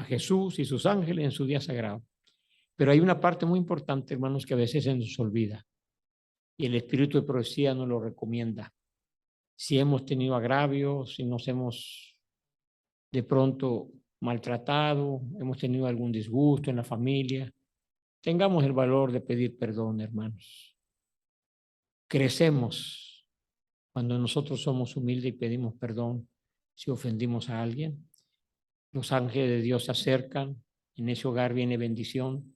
Jesús y sus ángeles en su día sagrado. Pero hay una parte muy importante, hermanos, que a veces se nos olvida. Y el espíritu de profecía nos lo recomienda. Si hemos tenido agravios, si nos hemos de pronto maltratado, hemos tenido algún disgusto en la familia, tengamos el valor de pedir perdón, hermanos. Crecemos cuando nosotros somos humildes y pedimos perdón si ofendimos a alguien. Los ángeles de Dios se acercan, en ese hogar viene bendición.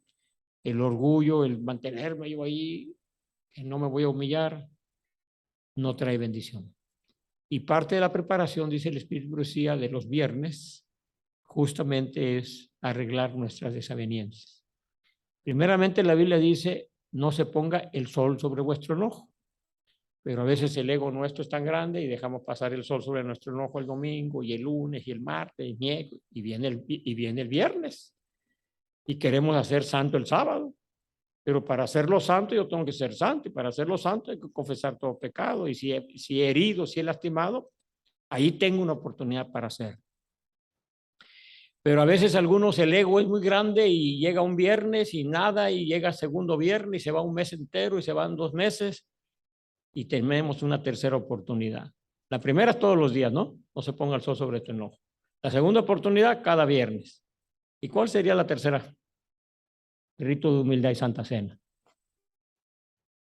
El orgullo, el mantenerme yo ahí, que no me voy a humillar, no trae bendición. Y parte de la preparación, dice el Espíritu de Profecía, de los viernes, justamente es arreglar nuestras desavenencias. Primeramente la Biblia dice, no se ponga el sol sobre vuestro enojo. Pero a veces el ego nuestro es tan grande y dejamos pasar el sol sobre nuestro enojo el domingo y el lunes y el martes y viene el viernes. Y queremos hacer santo el sábado. Pero para hacerlo santo yo tengo que ser santo y para hacerlo santo hay que confesar todo pecado y si he herido, si he lastimado, ahí tengo una oportunidad para hacer. Pero a veces algunos el ego es muy grande y llega un viernes y nada y llega segundo viernes y se va un mes entero y se van 2 meses y tenemos una tercera oportunidad. La primera es todos los días, ¿no? No se ponga el sol sobre tu enojo. La segunda oportunidad cada viernes. ¿Y cuál sería la tercera? Rito de humildad y santa cena.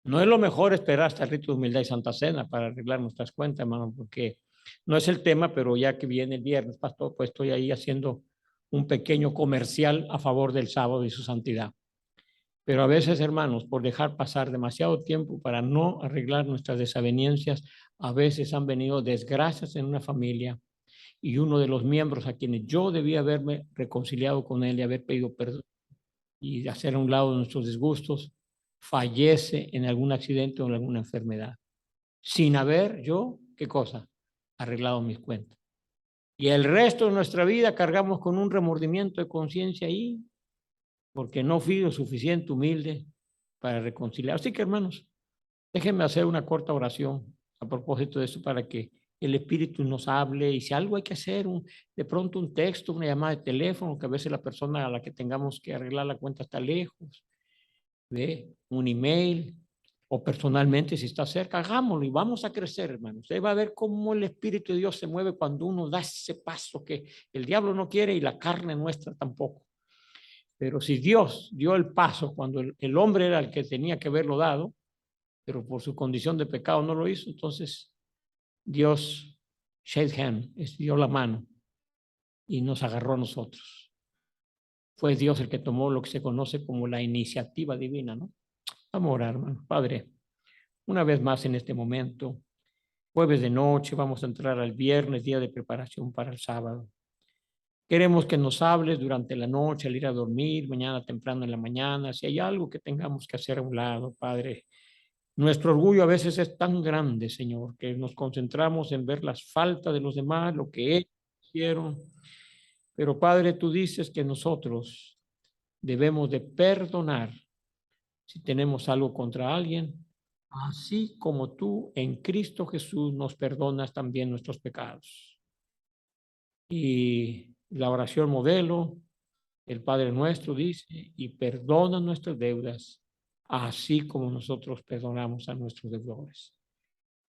No es lo mejor esperar hasta el rito de humildad y santa cena para arreglar nuestras cuentas, hermano, porque no es el tema, pero ya que viene el viernes, pastor, pues estoy ahí haciendo un pequeño comercial a favor del sábado y su santidad. Pero a veces, hermanos, por dejar pasar demasiado tiempo para no arreglar nuestras desavenencias, a veces han venido desgracias en una familia y uno de los miembros a quienes yo debía haberme reconciliado con él y haber pedido perdón y hacer a un lado nuestros disgustos, fallece en algún accidente o en alguna enfermedad, sin haber yo, ¿qué cosa? Arreglado mis cuentas. Y el resto de nuestra vida cargamos con un remordimiento de conciencia ahí, porque no fui lo suficiente humilde para reconciliar. Así que, hermanos, déjenme hacer una corta oración a propósito de eso para que el Espíritu nos hable y si algo hay que hacer, de pronto un texto, una llamada de teléfono, que a veces la persona a la que tengamos que arreglar la cuenta está lejos, ¿ve? Un email o personalmente si está cerca, hagámoslo y vamos a crecer, hermanos. Usted va a ver cómo el Espíritu de Dios se mueve cuando uno da ese paso que el diablo no quiere y la carne nuestra tampoco. Pero si Dios dio el paso cuando el hombre era el que tenía que haberlo dado, pero por su condición de pecado no lo hizo, entonces Dios shake hand, dio la mano y nos agarró a nosotros. Fue Dios el que tomó lo que se conoce como la iniciativa divina, ¿no? Vamos a orar, hermano. Padre, una vez más en este momento, jueves de noche, vamos a entrar al viernes, día de preparación para el sábado. Queremos que nos hables durante la noche, al ir a dormir, mañana temprano en la mañana, si hay algo que tengamos que hacer a un lado, Padre. Nuestro orgullo a veces es tan grande, Señor, que nos concentramos en ver las faltas de los demás, lo que ellos hicieron. Pero, Padre, tú dices que nosotros debemos de perdonar si tenemos algo contra alguien, así como tú en Cristo Jesús nos perdonas también nuestros pecados. Y la oración modelo, el Padre nuestro dice, y perdona nuestras deudas, así como nosotros perdonamos a nuestros deudores.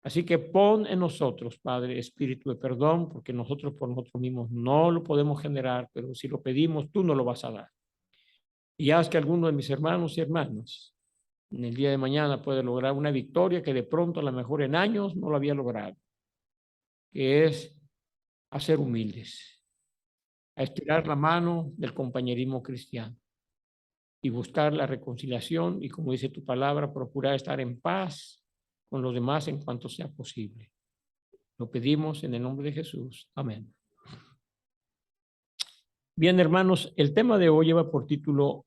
Así que pon en nosotros, Padre, espíritu de perdón, porque nosotros por nosotros mismos no lo podemos generar, pero si lo pedimos, tú nos lo vas a dar. Y haz que alguno de mis hermanos y hermanas en el día de mañana pueda lograr una victoria que de pronto a lo mejor en años no lo había logrado, que es a ser humildes, a estirar la mano del compañerismo cristiano y buscar la reconciliación y, como dice tu palabra, procurar estar en paz con los demás en cuanto sea posible. Lo pedimos en el nombre de Jesús. Amén. Bien, hermanos, el tema de hoy lleva por título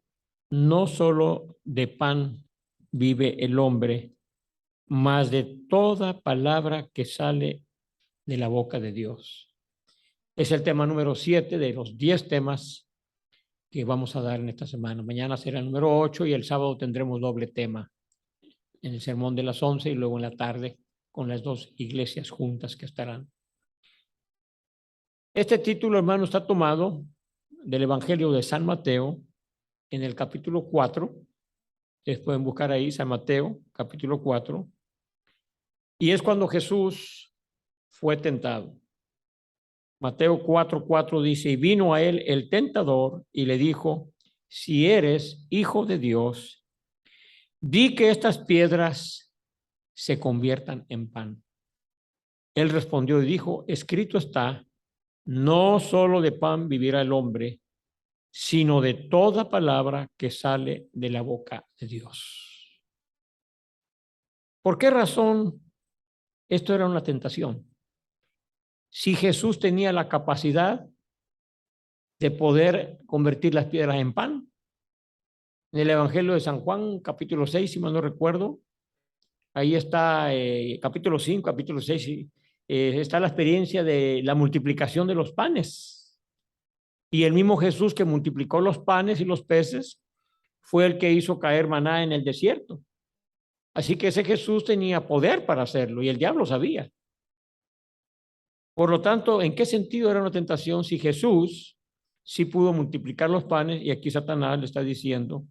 No solo de pan vive el hombre, mas de toda palabra que sale de la boca de Dios. Es el tema número 7 de los 10 temas que vamos a dar en esta semana. Mañana será el número 8 y el sábado tendremos doble tema en el sermón de las 11 y luego en la tarde con las 2 iglesias juntas que estarán. Este título, hermano, está tomado del Evangelio de San Mateo, en el capítulo 4. Ustedes pueden buscar ahí San Mateo, capítulo 4. Y es cuando Jesús fue tentado. Mateo 4:4 dice, y vino a él el tentador y le dijo, si eres hijo de Dios, di que estas piedras se conviertan en pan. Él respondió y dijo, escrito está, no solo de pan vivirá el hombre, sino de toda palabra que sale de la boca de Dios. ¿Por qué razón esto era una tentación? Si Jesús tenía la capacidad de poder convertir las piedras en pan. En el Evangelio de San Juan, capítulo 6, si mal no recuerdo, ahí está, capítulo 5, capítulo 6, está la experiencia de la multiplicación de los panes. Y el mismo Jesús que multiplicó los panes y los peces fue el que hizo caer maná en el desierto. Así que ese Jesús tenía poder para hacerlo y el diablo sabía. Por lo tanto, ¿en qué sentido era una tentación si Jesús sí pudo multiplicar los panes? Y aquí Satanás le está diciendo,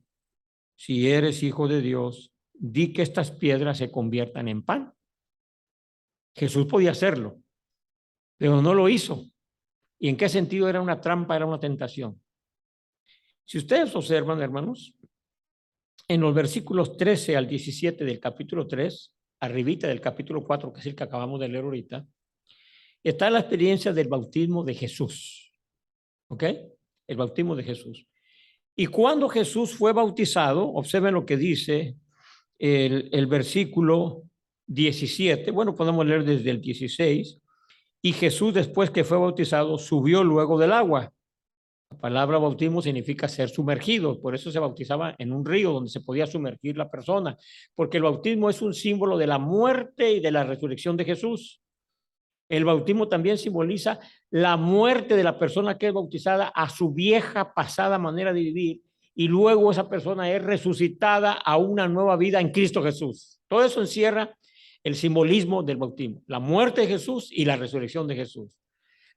si eres hijo de Dios, di que estas piedras se conviertan en pan. Jesús podía hacerlo, pero no lo hizo. ¿Y en qué sentido era una trampa, era una tentación? Si ustedes observan, hermanos, en los versículos 13 al 17 del capítulo 3, arribita del capítulo 4, que es el que acabamos de leer ahorita, está la experiencia del bautismo de Jesús. ¿Ok? El bautismo de Jesús. Y cuando Jesús fue bautizado, observen lo que dice el versículo 17. Bueno, podemos leer desde el 16. Y Jesús, después que fue bautizado, subió luego del agua. La palabra bautismo significa ser sumergido. Por eso se bautizaba en un río donde se podía sumergir la persona. Porque el bautismo es un símbolo de la muerte y de la resurrección de Jesús. El bautismo también simboliza la muerte de la persona que es bautizada a su vieja pasada manera de vivir y luego esa persona es resucitada a una nueva vida en Cristo Jesús. Todo eso encierra el simbolismo del bautismo, la muerte de Jesús y la resurrección de Jesús.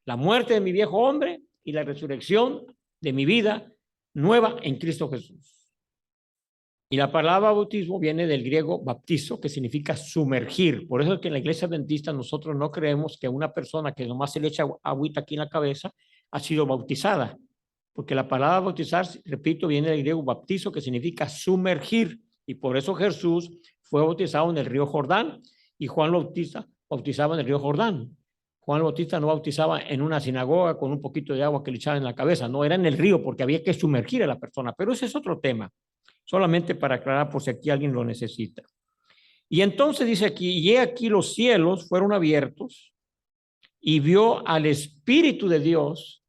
La muerte de mi viejo hombre y la resurrección de mi vida nueva en Cristo Jesús. Y la palabra bautismo viene del griego baptizo, que significa sumergir. Por eso es que en la iglesia adventista nosotros no creemos que una persona que nomás se le echa agüita aquí en la cabeza ha sido bautizada. Porque la palabra bautizar, repito, viene del griego baptizo, que significa sumergir. Y por eso Jesús fue bautizado en el río Jordán y Juan Bautista bautizaba en el río Jordán. Juan el Bautista no bautizaba en una sinagoga con un poquito de agua que le echaban en la cabeza, no, era en el río porque había que sumergir a la persona. Pero ese es otro tema. Solamente para aclarar por si aquí alguien lo necesita. Y entonces dice aquí, y he aquí los cielos fueron abiertos y vio al Espíritu de Dios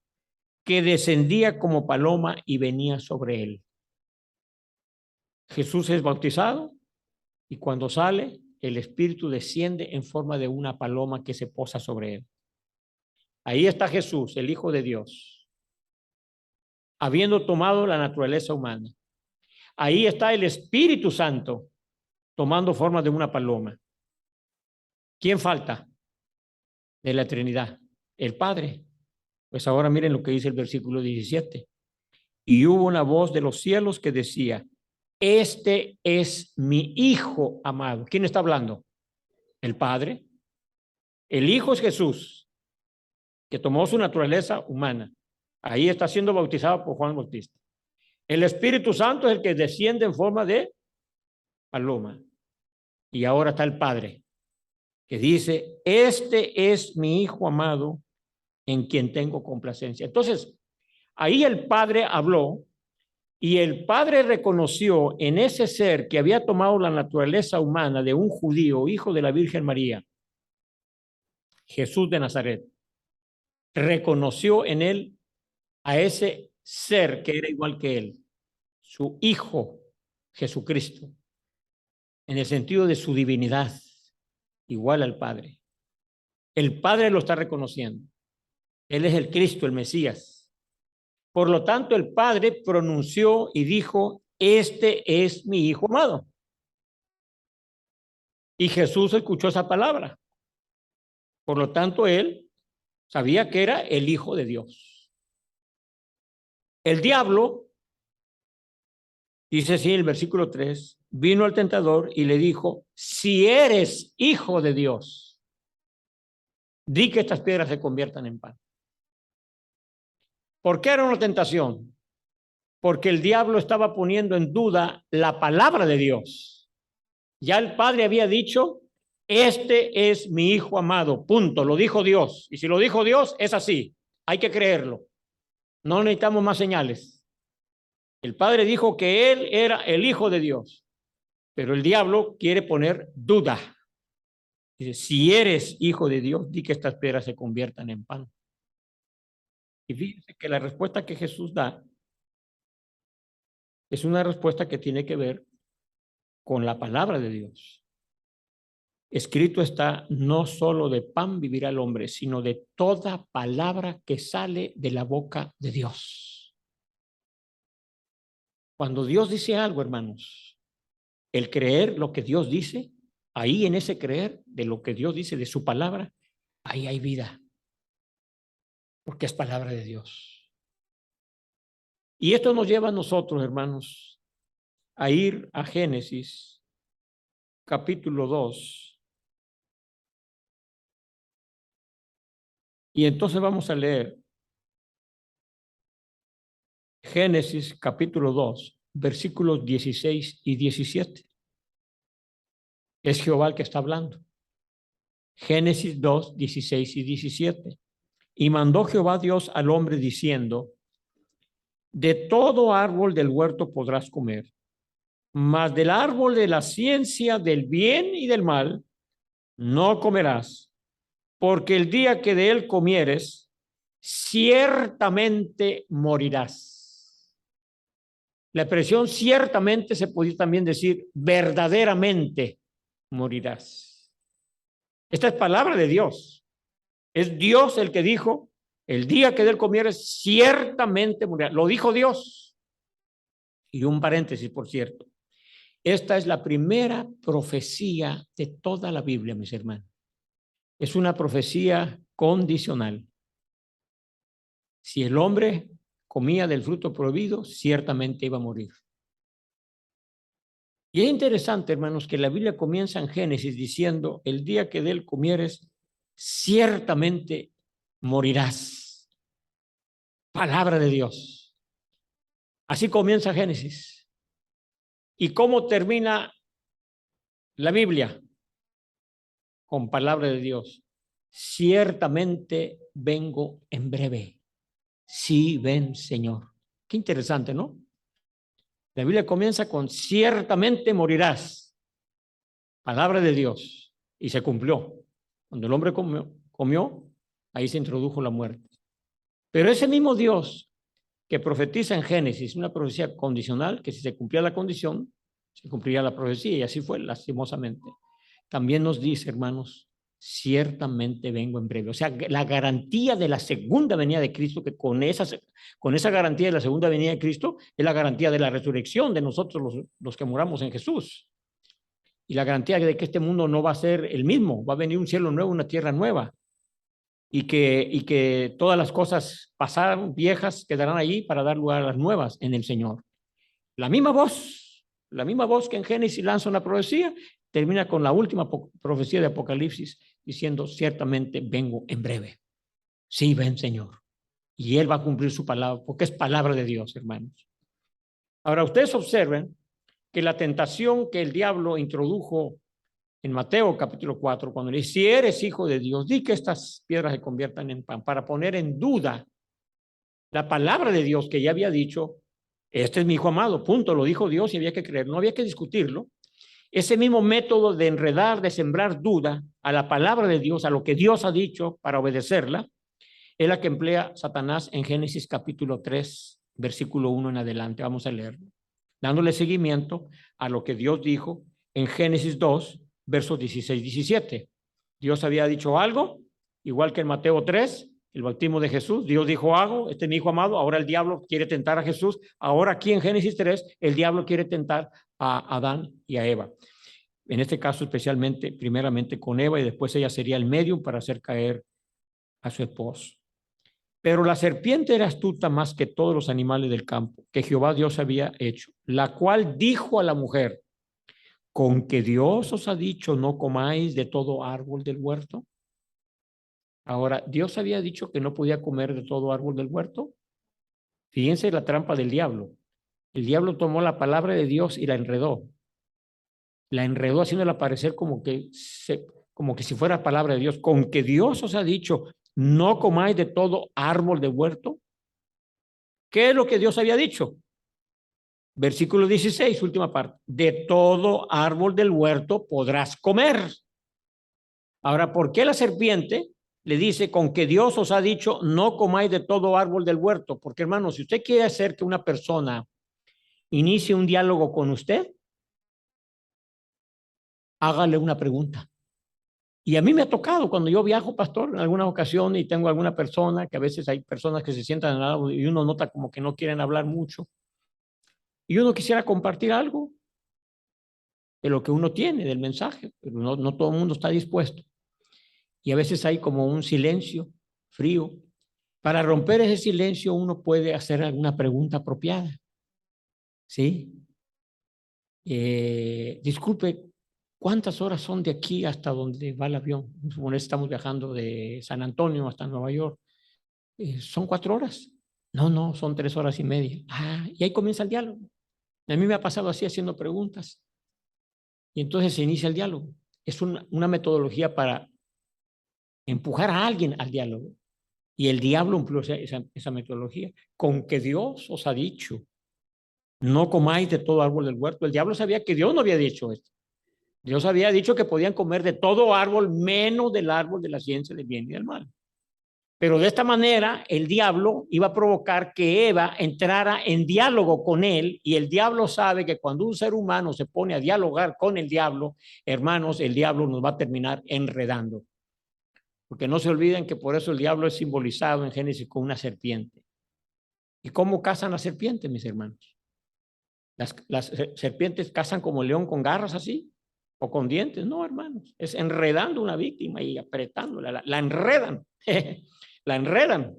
que descendía como paloma y venía sobre él. Jesús es bautizado y cuando sale, el Espíritu desciende en forma de una paloma que se posa sobre él. Ahí está Jesús, el Hijo de Dios, habiendo tomado la naturaleza humana. Ahí está el Espíritu Santo tomando forma de una paloma. ¿Quién falta? De la Trinidad, el Padre. Pues ahora miren lo que dice el versículo 17. Y hubo una voz de los cielos que decía, este es mi Hijo amado. ¿Quién está hablando? El Padre. El Hijo es Jesús, que tomó su naturaleza humana. Ahí está siendo bautizado por Juan Bautista. El Espíritu Santo es el que desciende en forma de paloma. Y ahora está el Padre, que dice, este es mi Hijo amado, en quien tengo complacencia. Entonces, ahí el Padre habló y el Padre reconoció en ese ser que había tomado la naturaleza humana de un judío, hijo de la Virgen María, Jesús de Nazaret. Reconoció en él a ese ser que era igual que él, su Hijo Jesucristo, en el sentido de su divinidad, igual al Padre. El Padre lo está reconociendo. Él es el Cristo, el Mesías. Por lo tanto, el Padre pronunció y dijo, este es mi Hijo amado. Y Jesús escuchó esa palabra. Por lo tanto, él sabía que era el Hijo de Dios. El diablo, dice así en el versículo 3, vino al tentador y le dijo, si eres hijo de Dios, di que estas piedras se conviertan en pan. ¿Por qué era una tentación? Porque el diablo estaba poniendo en duda la palabra de Dios. Ya el Padre había dicho, este es mi Hijo amado, punto, lo dijo Dios. Y si lo dijo Dios, es así, hay que creerlo. No necesitamos más señales. El Padre dijo que Él era el Hijo de Dios, pero el diablo quiere poner duda. Dice, si eres Hijo de Dios, di que estas piedras se conviertan en pan. Y fíjense que la respuesta que Jesús da es una respuesta que tiene que ver con la palabra de Dios. Escrito está, no solo de pan vivirá el hombre, sino de toda palabra que sale de la boca de Dios. Cuando Dios dice algo, hermanos, el creer lo que Dios dice, ahí en ese creer de lo que Dios dice, de su palabra, ahí hay vida, porque es palabra de Dios. Y esto nos lleva a nosotros, hermanos, a ir a Génesis, capítulo 2. Y entonces vamos a leer Génesis capítulo 2, versículos 16 y 17. Es Jehová el que está hablando. Génesis 2, 16 y 17. Y mandó Jehová Dios al hombre diciendo, de todo árbol del huerto podrás comer, mas del árbol de la ciencia del bien y del mal no comerás, porque el día que de él comieres, ciertamente morirás. La expresión ciertamente se puede también decir verdaderamente morirás. Esta es palabra de Dios. Es Dios el que dijo, el día que de él comieres, ciertamente morirás. Lo dijo Dios. Y un paréntesis, por cierto. Esta es la primera profecía de toda la Biblia, mis hermanos. Es una profecía condicional. Si el hombre comía del fruto prohibido, ciertamente iba a morir. Y es interesante, hermanos, que la Biblia comienza en Génesis diciendo, el día que de él comieres, ciertamente morirás. Palabra de Dios. Así comienza Génesis. ¿Y cómo termina la Biblia? Con palabra de Dios. Ciertamente vengo en breve. Sí, ven, Señor. Qué interesante, ¿no? La Biblia comienza con ciertamente morirás. Palabra de Dios. Y se cumplió. Cuando el hombre comió, ahí se introdujo la muerte. Pero ese mismo Dios que profetiza en Génesis, una profecía condicional, que si se cumplía la condición, se cumplía la profecía, y así fue, lastimosamente. También nos dice, hermanos, ciertamente vengo en breve. O sea, la garantía de la segunda venida de Cristo, que con esa garantía de la segunda venida de Cristo, es la garantía de la resurrección de nosotros los que moramos en Jesús. Y la garantía de que este mundo no va a ser el mismo, va a venir un cielo nuevo, una tierra nueva. Y que todas las cosas pasadas, viejas, quedarán allí para dar lugar a las nuevas en el Señor. La misma voz que en Génesis lanza una profecía, termina con la última profecía de Apocalipsis diciendo, ciertamente vengo en breve. Sí, ven, Señor. Y Él va a cumplir su palabra, porque es palabra de Dios, hermanos. Ahora, ustedes observen que la tentación que el diablo introdujo en Mateo capítulo 4, cuando le dice, si eres hijo de Dios, di que estas piedras se conviertan en pan, para poner en duda la palabra de Dios que ya había dicho, este es mi hijo amado, punto, lo dijo Dios y había que creer, no había que discutirlo. Ese mismo método de enredar, de sembrar duda a la palabra de Dios, a lo que Dios ha dicho para obedecerla, es la que emplea Satanás en Génesis capítulo 3, versículo 1 en adelante. Vamos a leerlo. Dándole seguimiento a lo que Dios dijo en Génesis 2, versos 16 y 17. Dios había dicho algo, igual que en Mateo 3, el bautismo de Jesús. Dios dijo algo, este es mi hijo amado. Ahora el diablo quiere tentar a Jesús. Ahora aquí en Génesis 3, el diablo quiere tentar a Adán y a Eva. En este caso especialmente, primeramente con Eva, y después ella sería el medium para hacer caer a su esposo. Pero la serpiente era astuta más que todos los animales del campo que Jehová Dios había hecho, la cual dijo a la mujer, ¿con que Dios os ha dicho no comáis de todo árbol del huerto? Ahora, Dios había dicho que no podía comer de todo árbol del huerto. Fíjense la trampa del diablo. El diablo tomó la palabra de Dios y la enredó. La enredó haciéndola parecer como que si fuera palabra de Dios. Con que Dios os ha dicho, no comáis de todo árbol del huerto. ¿Qué es lo que Dios había dicho? Versículo 16, última parte. De todo árbol del huerto podrás comer. Ahora, ¿por qué la serpiente le dice con que Dios os ha dicho no comáis de todo árbol del huerto? Porque, hermano, si usted quiere hacer que una persona inicie un diálogo con usted, hágale una pregunta. Y a mí me ha tocado cuando yo viajo, pastor, en alguna ocasión y tengo alguna persona, que a veces hay personas que se sientan al lado y uno nota como que no quieren hablar mucho. Y uno quisiera compartir algo de lo que uno tiene, del mensaje, pero no todo el mundo está dispuesto. Y a veces hay como un silencio frío. Para romper ese silencio uno puede hacer alguna pregunta apropiada. ¿Sí? Disculpe, ¿cuántas horas son de aquí hasta donde va el avión? Bueno, estamos viajando de San Antonio hasta Nueva York. ¿Son 4 horas? No, son 3 horas y media. Ah, y ahí comienza el diálogo. A mí me ha pasado así haciendo preguntas. Y entonces se inicia el diálogo. Es una metodología para empujar a alguien al diálogo. Y el diablo empleó esa metodología. Con que Dios os ha dicho, no comáis de todo árbol del huerto. El diablo sabía que Dios no había dicho esto. Dios había dicho que podían comer de todo árbol menos del árbol de la ciencia del bien y del mal. Pero de esta manera el diablo iba a provocar que Eva entrara en diálogo con él, y el diablo sabe que cuando un ser humano se pone a dialogar con el diablo, hermanos, el diablo nos va a terminar enredando. Porque no se olviden que por eso el diablo es simbolizado en Génesis con una serpiente. ¿Y cómo cazan las serpientes, mis hermanos? Las serpientes cazan como el león con garras así, o con dientes. No, hermanos, es enredando una víctima y apretándola, la enredan, la enredan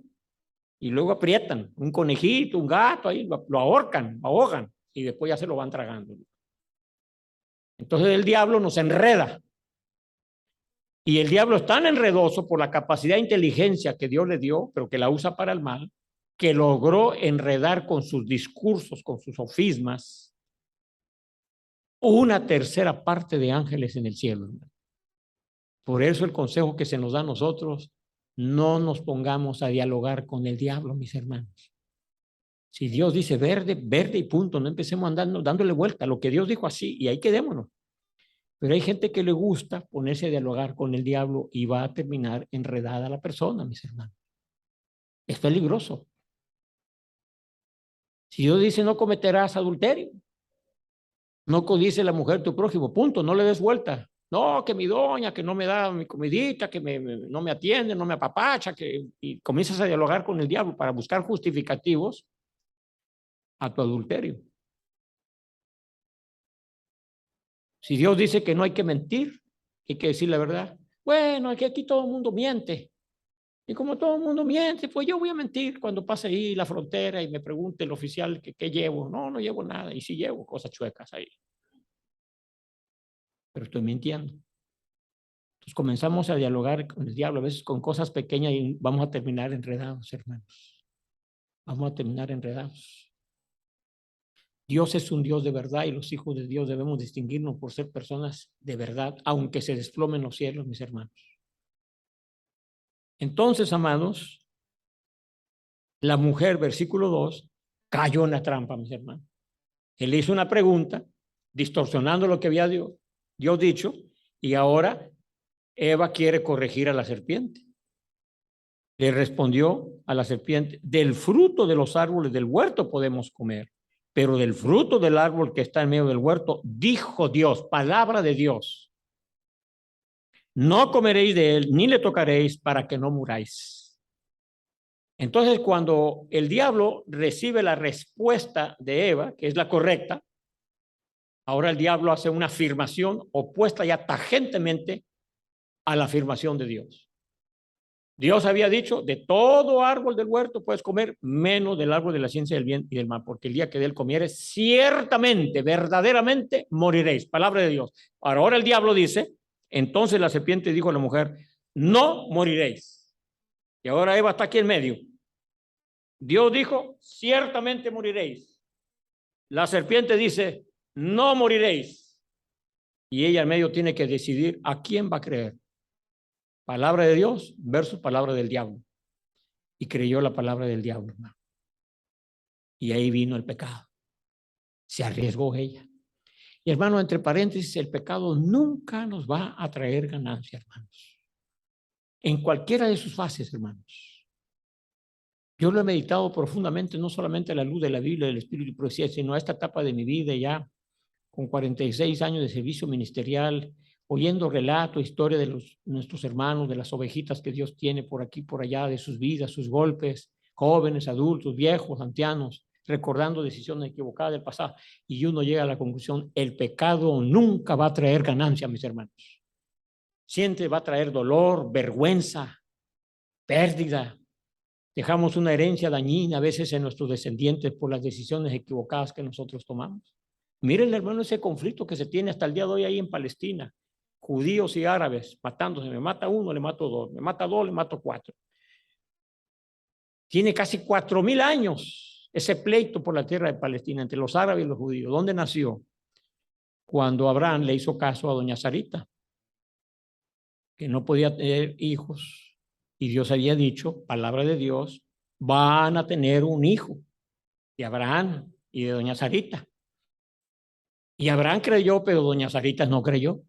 y luego aprietan. Un conejito, un gato, ahí lo ahorcan, lo ahogan y después ya se lo van tragando. Entonces el diablo nos enreda. Y el diablo es tan enredoso por la capacidad de inteligencia que Dios le dio, pero que la usa para el mal, que logró enredar con sus discursos, con sus sofismas, una tercera parte de ángeles en el cielo. Por eso el consejo que se nos da a nosotros, no nos pongamos a dialogar con el diablo, mis hermanos. Si Dios dice verde, verde y punto, no empecemos andando, dándole vuelta. Lo que Dios dijo así, y ahí quedémonos. Pero hay gente que le gusta ponerse a dialogar con el diablo y va a terminar enredada la persona, mis hermanos. Es peligroso. Si Dios dice no cometerás adulterio, no codice la mujer tu prójimo, punto, no le des vuelta. No, que mi doña, que no me da mi comidita, que no me atiende, no me apapacha, y comienzas a dialogar con el diablo para buscar justificativos a tu adulterio. Si Dios dice que no hay que mentir, hay que decir la verdad. Bueno, aquí todo el mundo miente. Y como todo el mundo miente, pues yo voy a mentir cuando pase ahí la frontera y me pregunte el oficial que qué llevo. No llevo nada. Y sí llevo cosas chuecas ahí. Pero estoy mintiendo. Entonces comenzamos a dialogar con el diablo, a veces con cosas pequeñas, y vamos a terminar enredados, hermanos. Vamos a terminar enredados. Dios es un Dios de verdad y los hijos de Dios debemos distinguirnos por ser personas de verdad, aunque se desplomen los cielos, mis hermanos. Entonces, amados, la mujer, versículo 2, cayó en la trampa, mis hermanos. Él hizo una pregunta, distorsionando lo que había Dios dicho, y ahora Eva quiere corregir a la serpiente. Le respondió a la serpiente, del fruto de los árboles del huerto podemos comer, pero del fruto del árbol que está en medio del huerto, dijo Dios, palabra de Dios, no comeréis de él, ni le tocaréis para que no muráis. Entonces, cuando el diablo recibe la respuesta de Eva, que es la correcta, ahora el diablo hace una afirmación opuesta ya tajantemente a la afirmación de Dios. Dios había dicho, de todo árbol del huerto puedes comer, menos del árbol de la ciencia del bien y del mal, porque el día que de él comieres, ciertamente, verdaderamente moriréis. Palabra de Dios. Ahora el diablo dice, entonces la serpiente dijo a la mujer, no moriréis. Y ahora Eva está aquí en medio. Dios dijo, ciertamente moriréis. La serpiente dice, no moriréis. Y ella en medio tiene que decidir a quién va a creer. Palabra de Dios versus palabra del diablo. Y creyó la palabra del diablo, hermano. Y ahí vino el pecado. Se arriesgó ella. Y hermano, entre paréntesis, el pecado nunca nos va a traer ganancia, hermanos. En cualquiera de sus fases, hermanos. Yo lo he meditado profundamente, no solamente a la luz de la Biblia, del Espíritu y Profecía, sino a esta etapa de mi vida ya, con 46 años de servicio ministerial, oyendo relatos, historia de nuestros hermanos, de las ovejitas que Dios tiene por aquí, por allá, de sus vidas, sus golpes, jóvenes, adultos, viejos, ancianos, recordando decisiones equivocadas del pasado. Y uno llega a la conclusión, el pecado nunca va a traer ganancia, mis hermanos. Siempre va a traer dolor, vergüenza, pérdida. Dejamos una herencia dañina a veces en nuestros descendientes por las decisiones equivocadas que nosotros tomamos. Miren, hermano, ese conflicto que se tiene hasta el día de hoy ahí en Palestina. Judíos y árabes matándose. Me mata uno, le mato dos. Me mata dos, le mato cuatro. Tiene casi 4.000 años ese pleito por la tierra de Palestina entre los árabes y los judíos. ¿Dónde nació? Cuando Abraham le hizo caso a doña Sarita, que no podía tener hijos. Y Dios había dicho, palabra de Dios, van a tener un hijo de Abraham y de doña Sarita. Y Abraham creyó, pero doña Sarita no creyó.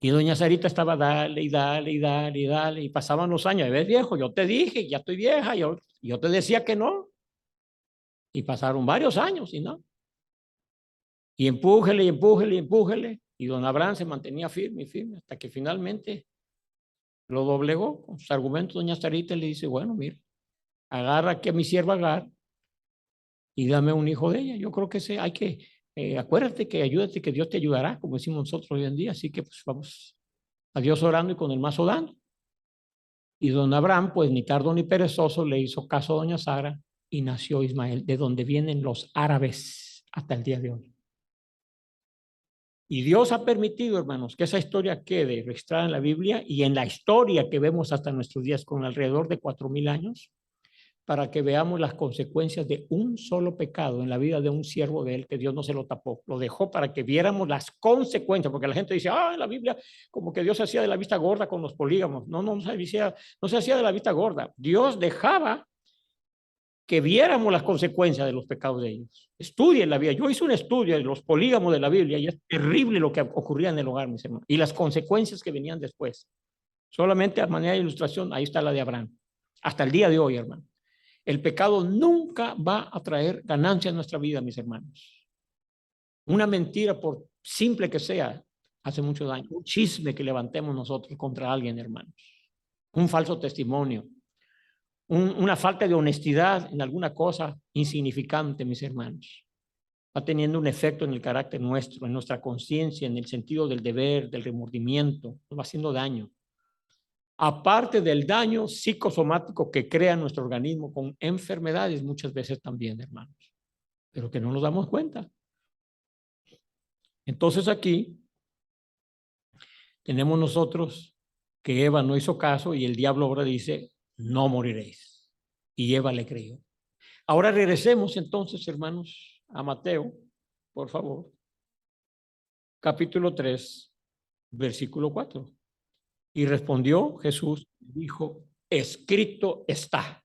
Y doña Sarita estaba dale y dale y dale y dale. Y pasaban los años. ¿Ves, viejo? Yo te dije, ya estoy vieja. Yo te decía que no. Y pasaron varios años y no. Y empújele y empújele y empújele. Y don Abraham se mantenía firme y firme hasta que finalmente lo doblegó con sus argumentos. Doña Sarita le dice, bueno, mira, agarra aquí a mi sierva Agar y dame un hijo de ella. Yo creo que hay que, acuérdate que ayúdate, que Dios te ayudará, como decimos nosotros hoy en día. Así que pues vamos a Dios orando y con el mazo dando. Y don Abraham, pues ni tardo ni perezoso, le hizo caso a doña Sara y nació Ismael, de donde vienen los árabes hasta el día de hoy. Y Dios ha permitido, hermanos, que esa historia quede registrada en la Biblia y en la historia que vemos hasta nuestros días con alrededor de 4.000 años, para que veamos las consecuencias de un solo pecado en la vida de un siervo de él, que Dios no se lo tapó, lo dejó para que viéramos las consecuencias, porque la gente dice, en la Biblia como que Dios se hacía de la vista gorda con los polígamos. No se hacía de la vista gorda. Dios dejaba que viéramos las consecuencias de los pecados de ellos. Estudien la Biblia. Yo hice un estudio de los polígamos de la Biblia y es terrible lo que ocurría en el hogar, mis hermanos, y las consecuencias que venían después. Solamente a manera de ilustración, ahí está la de Abraham. Hasta el día de hoy, hermano. El pecado nunca va a traer ganancia en nuestra vida, mis hermanos. Una mentira, por simple que sea, hace mucho daño. Un chisme que levantemos nosotros contra alguien, hermanos. Un falso testimonio. Una falta de honestidad en alguna cosa insignificante, mis hermanos. Va teniendo un efecto en el carácter nuestro, en nuestra conciencia, en el sentido del deber, del remordimiento. Nos va haciendo daño. Aparte del daño psicosomático que crea nuestro organismo con enfermedades muchas veces también, hermanos, pero que no nos damos cuenta. Entonces aquí tenemos nosotros que Eva no hizo caso y el diablo ahora dice, no moriréis. Y Eva le creyó. Ahora regresemos entonces, hermanos, a Mateo, por favor. Capítulo 3, versículo 4. Y respondió Jesús, dijo, escrito está.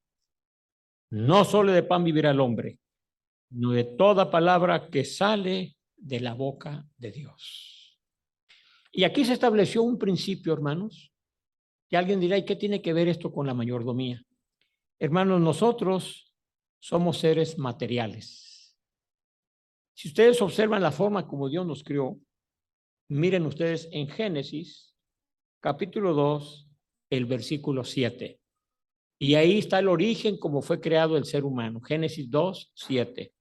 No solo de pan vivirá el hombre, sino de toda palabra que sale de la boca de Dios. Y aquí se estableció un principio, hermanos, que alguien dirá, ¿y qué tiene que ver esto con la mayordomía? Hermanos, nosotros somos seres materiales. Si ustedes observan la forma como Dios nos crió, miren ustedes en Génesis, capítulo 2, el versículo 7. Y ahí está el origen como fue creado el ser humano. Génesis 2, 7.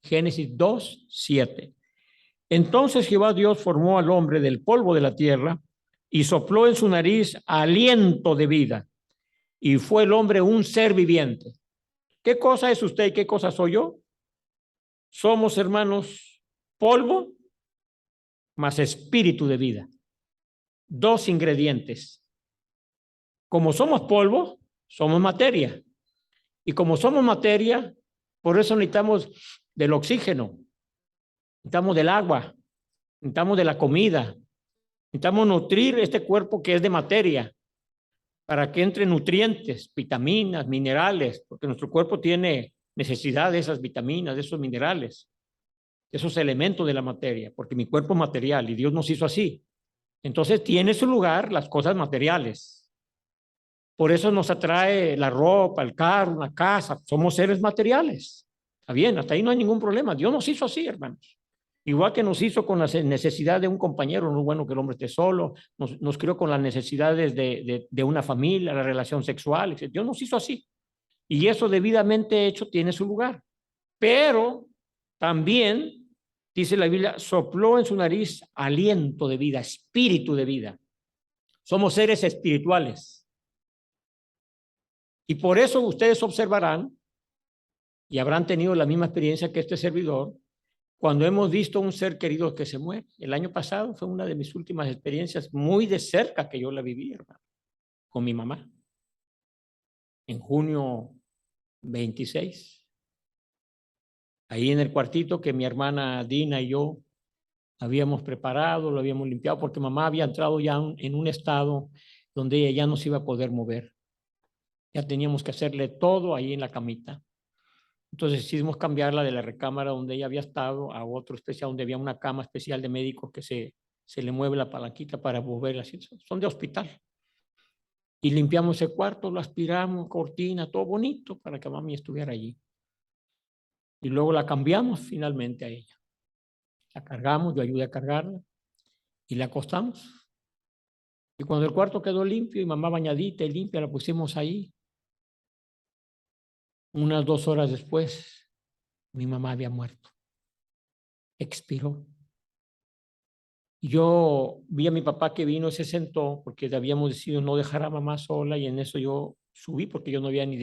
Génesis 2, 7. Entonces Jehová Dios formó al hombre del polvo de la tierra y sopló en su nariz aliento de vida, y fue el hombre un ser viviente. ¿Qué cosa es usted y qué cosa soy yo? Somos, hermanos, polvo más espíritu de vida. Dos ingredientes. Como somos polvo, somos materia. Y como somos materia, por eso necesitamos del oxígeno, necesitamos del agua, necesitamos de la comida, necesitamos nutrir este cuerpo que es de materia para que entre nutrientes, vitaminas, minerales, porque nuestro cuerpo tiene necesidad de esas vitaminas, de esos minerales, de esos elementos de la materia, porque mi cuerpo es material y Dios nos hizo así. Entonces tiene su lugar las cosas materiales. Por eso nos atrae la ropa, el carro, una casa. Somos seres materiales. Está bien, hasta ahí no hay ningún problema. Dios nos hizo así, hermanos. Igual que nos hizo con la necesidad de un compañero, no es bueno que el hombre esté solo, nos crió con las necesidades de una familia, la relación sexual. Dios nos hizo así. Y eso debidamente hecho tiene su lugar. Pero también, dice la Biblia, sopló en su nariz aliento de vida, espíritu de vida. Somos seres espirituales. Y por eso ustedes observarán y habrán tenido la misma experiencia que este servidor cuando hemos visto un ser querido que se muere. El año pasado fue una de mis últimas experiencias muy de cerca que yo la viví, hermano, con mi mamá. En junio 26, ahí en el cuartito que mi hermana Dina y yo habíamos preparado, lo habíamos limpiado, porque mamá había entrado ya en un estado donde ella ya no se iba a poder mover. Ya teníamos que hacerle todo ahí en la camita. Entonces decidimos cambiarla de la recámara donde ella había estado a otro especial, donde había una cama especial de médicos que se le mueve la palanquita para moverla. Son de hospital. Y limpiamos ese cuarto, lo aspiramos, cortina, todo bonito para que mami estuviera allí. Y luego la cambiamos finalmente a ella. La cargamos, yo ayudé a cargarla y la acostamos. Y cuando el cuarto quedó limpio y mamá bañadita y limpia, la pusimos ahí. Unas 2 horas después, mi mamá había muerto. Expiró. Yo vi a mi papá que vino y se sentó porque habíamos decidido no dejar a mamá sola y en eso yo subí porque yo no había ni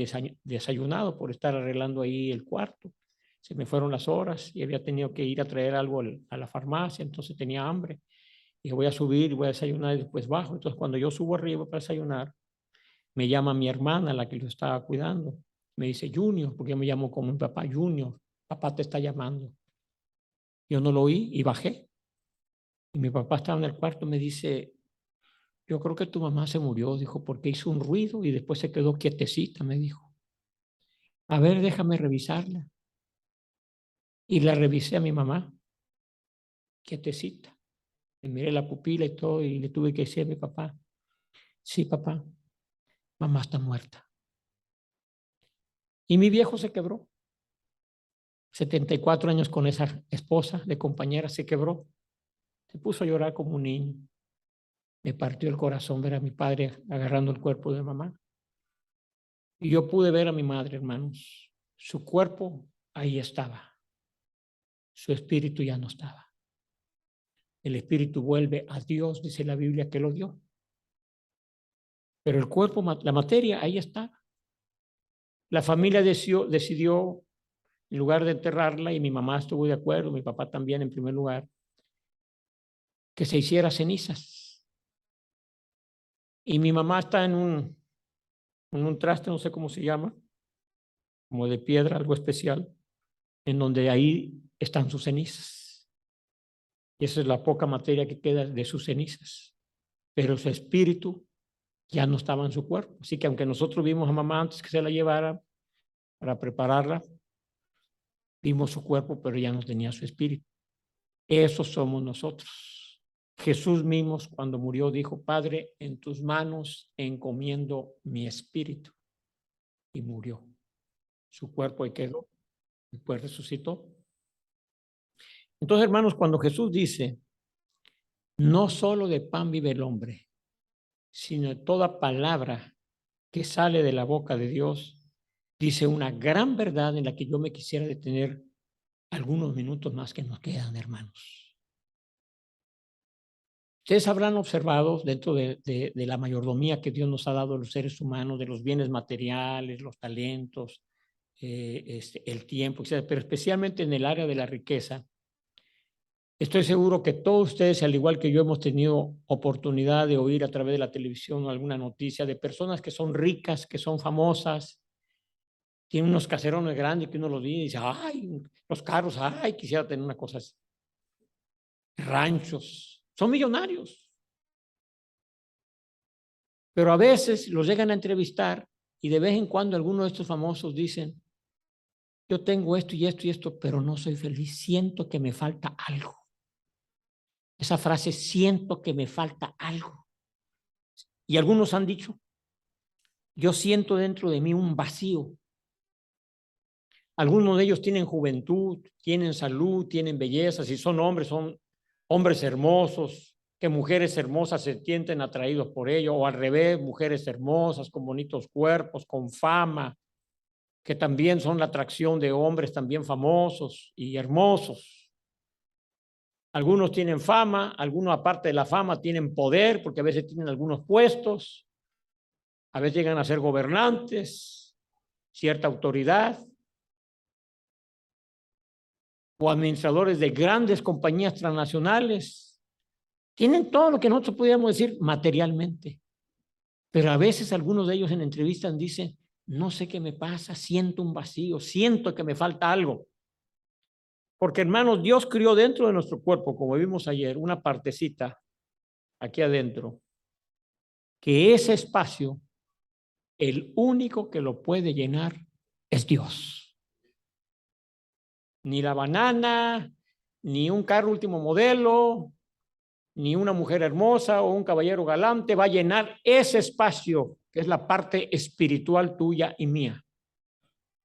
desayunado por estar arreglando ahí el cuarto. Se me fueron las horas y había tenido que ir a traer algo a la farmacia, entonces tenía hambre. Y voy a subir y voy a desayunar y después bajo. Entonces cuando yo subo arriba para desayunar, me llama mi hermana, la que lo estaba cuidando. Me dice, Junior, porque yo me llamo como mi papá, Junior, papá te está llamando. Yo no lo oí y bajé. Y mi papá estaba en el cuarto, me dice, yo creo que tu mamá se murió, dijo, porque hizo un ruido y después se quedó quietecita, me dijo. A ver, déjame revisarla. Y la revisé a mi mamá, quietecita. Le miré la pupila y todo y le tuve que decir a mi papá, sí, papá, mamá está muerta. Y mi viejo se quebró. 74 años con esa esposa de compañera, se quebró. Se puso a llorar como un niño. Me partió el corazón ver a mi padre agarrando el cuerpo de mamá. Y yo pude ver a mi madre, hermanos. Su cuerpo ahí estaba. Su espíritu ya no estaba. El espíritu vuelve a Dios, dice la Biblia que lo dio. Pero el cuerpo, la materia, ahí está. La familia decidió, en lugar de enterrarla, y mi mamá estuvo de acuerdo, mi papá también en primer lugar, que se hiciera cenizas. Y mi mamá está en un traste, no sé cómo se llama, como de piedra, algo especial, en donde ahí están sus cenizas. Y esa es la poca materia que queda de sus cenizas. Pero su espíritu ya no estaba en su cuerpo. Así que aunque nosotros vimos a mamá antes que se la llevara para prepararla, vimos su cuerpo, pero ya no tenía su espíritu. Eso somos nosotros. Jesús mismo cuando murió dijo, Padre, en tus manos encomiendo mi espíritu. Y murió. Su cuerpo ahí quedó. Después resucitó. Entonces, hermanos, cuando Jesús dice, no solo de pan vive el hombre, sino de toda palabra que sale de la boca de Dios, dice una gran verdad en la que yo me quisiera detener algunos minutos más que nos quedan, hermanos. Ustedes habrán observado dentro de la mayordomía que Dios nos ha dado a los seres humanos, de los bienes materiales, los talentos, el tiempo, etc. Pero especialmente en el área de la riqueza, estoy seguro que todos ustedes, al igual que yo, hemos tenido oportunidad de oír a través de la televisión alguna noticia de personas que son ricas, que son famosas, tienen unos caserones grandes que uno los ve y dice, ay, los carros, ay, quisiera tener una cosa así. Ranchos, son millonarios. Pero a veces los llegan a entrevistar y de vez en cuando algunos de estos famosos dicen, yo tengo esto y esto y esto, pero no soy feliz, siento que me falta algo. Esa frase, siento que me falta algo. Y algunos han dicho, yo siento dentro de mí un vacío. Algunos de ellos tienen juventud, tienen salud, tienen belleza, si son hombres hermosos, que mujeres hermosas se sienten atraídos por ello, o al revés, mujeres hermosas, con bonitos cuerpos, con fama, que también son la atracción de hombres también famosos y hermosos. Algunos tienen fama, algunos aparte de la fama tienen poder, porque a veces tienen algunos puestos, a veces llegan a ser gobernantes, cierta autoridad, o administradores de grandes compañías transnacionales. Tienen todo lo que nosotros podríamos decir materialmente, pero a veces algunos de ellos en entrevistas dicen, no sé qué me pasa, siento un vacío, siento que me falta algo. Porque hermanos, Dios crió dentro de nuestro cuerpo, como vimos ayer, una partecita aquí adentro, que ese espacio, el único que lo puede llenar es Dios. Ni la banana, ni un carro último modelo, ni una mujer hermosa o un caballero galante va a llenar ese espacio, que es la parte espiritual tuya y mía.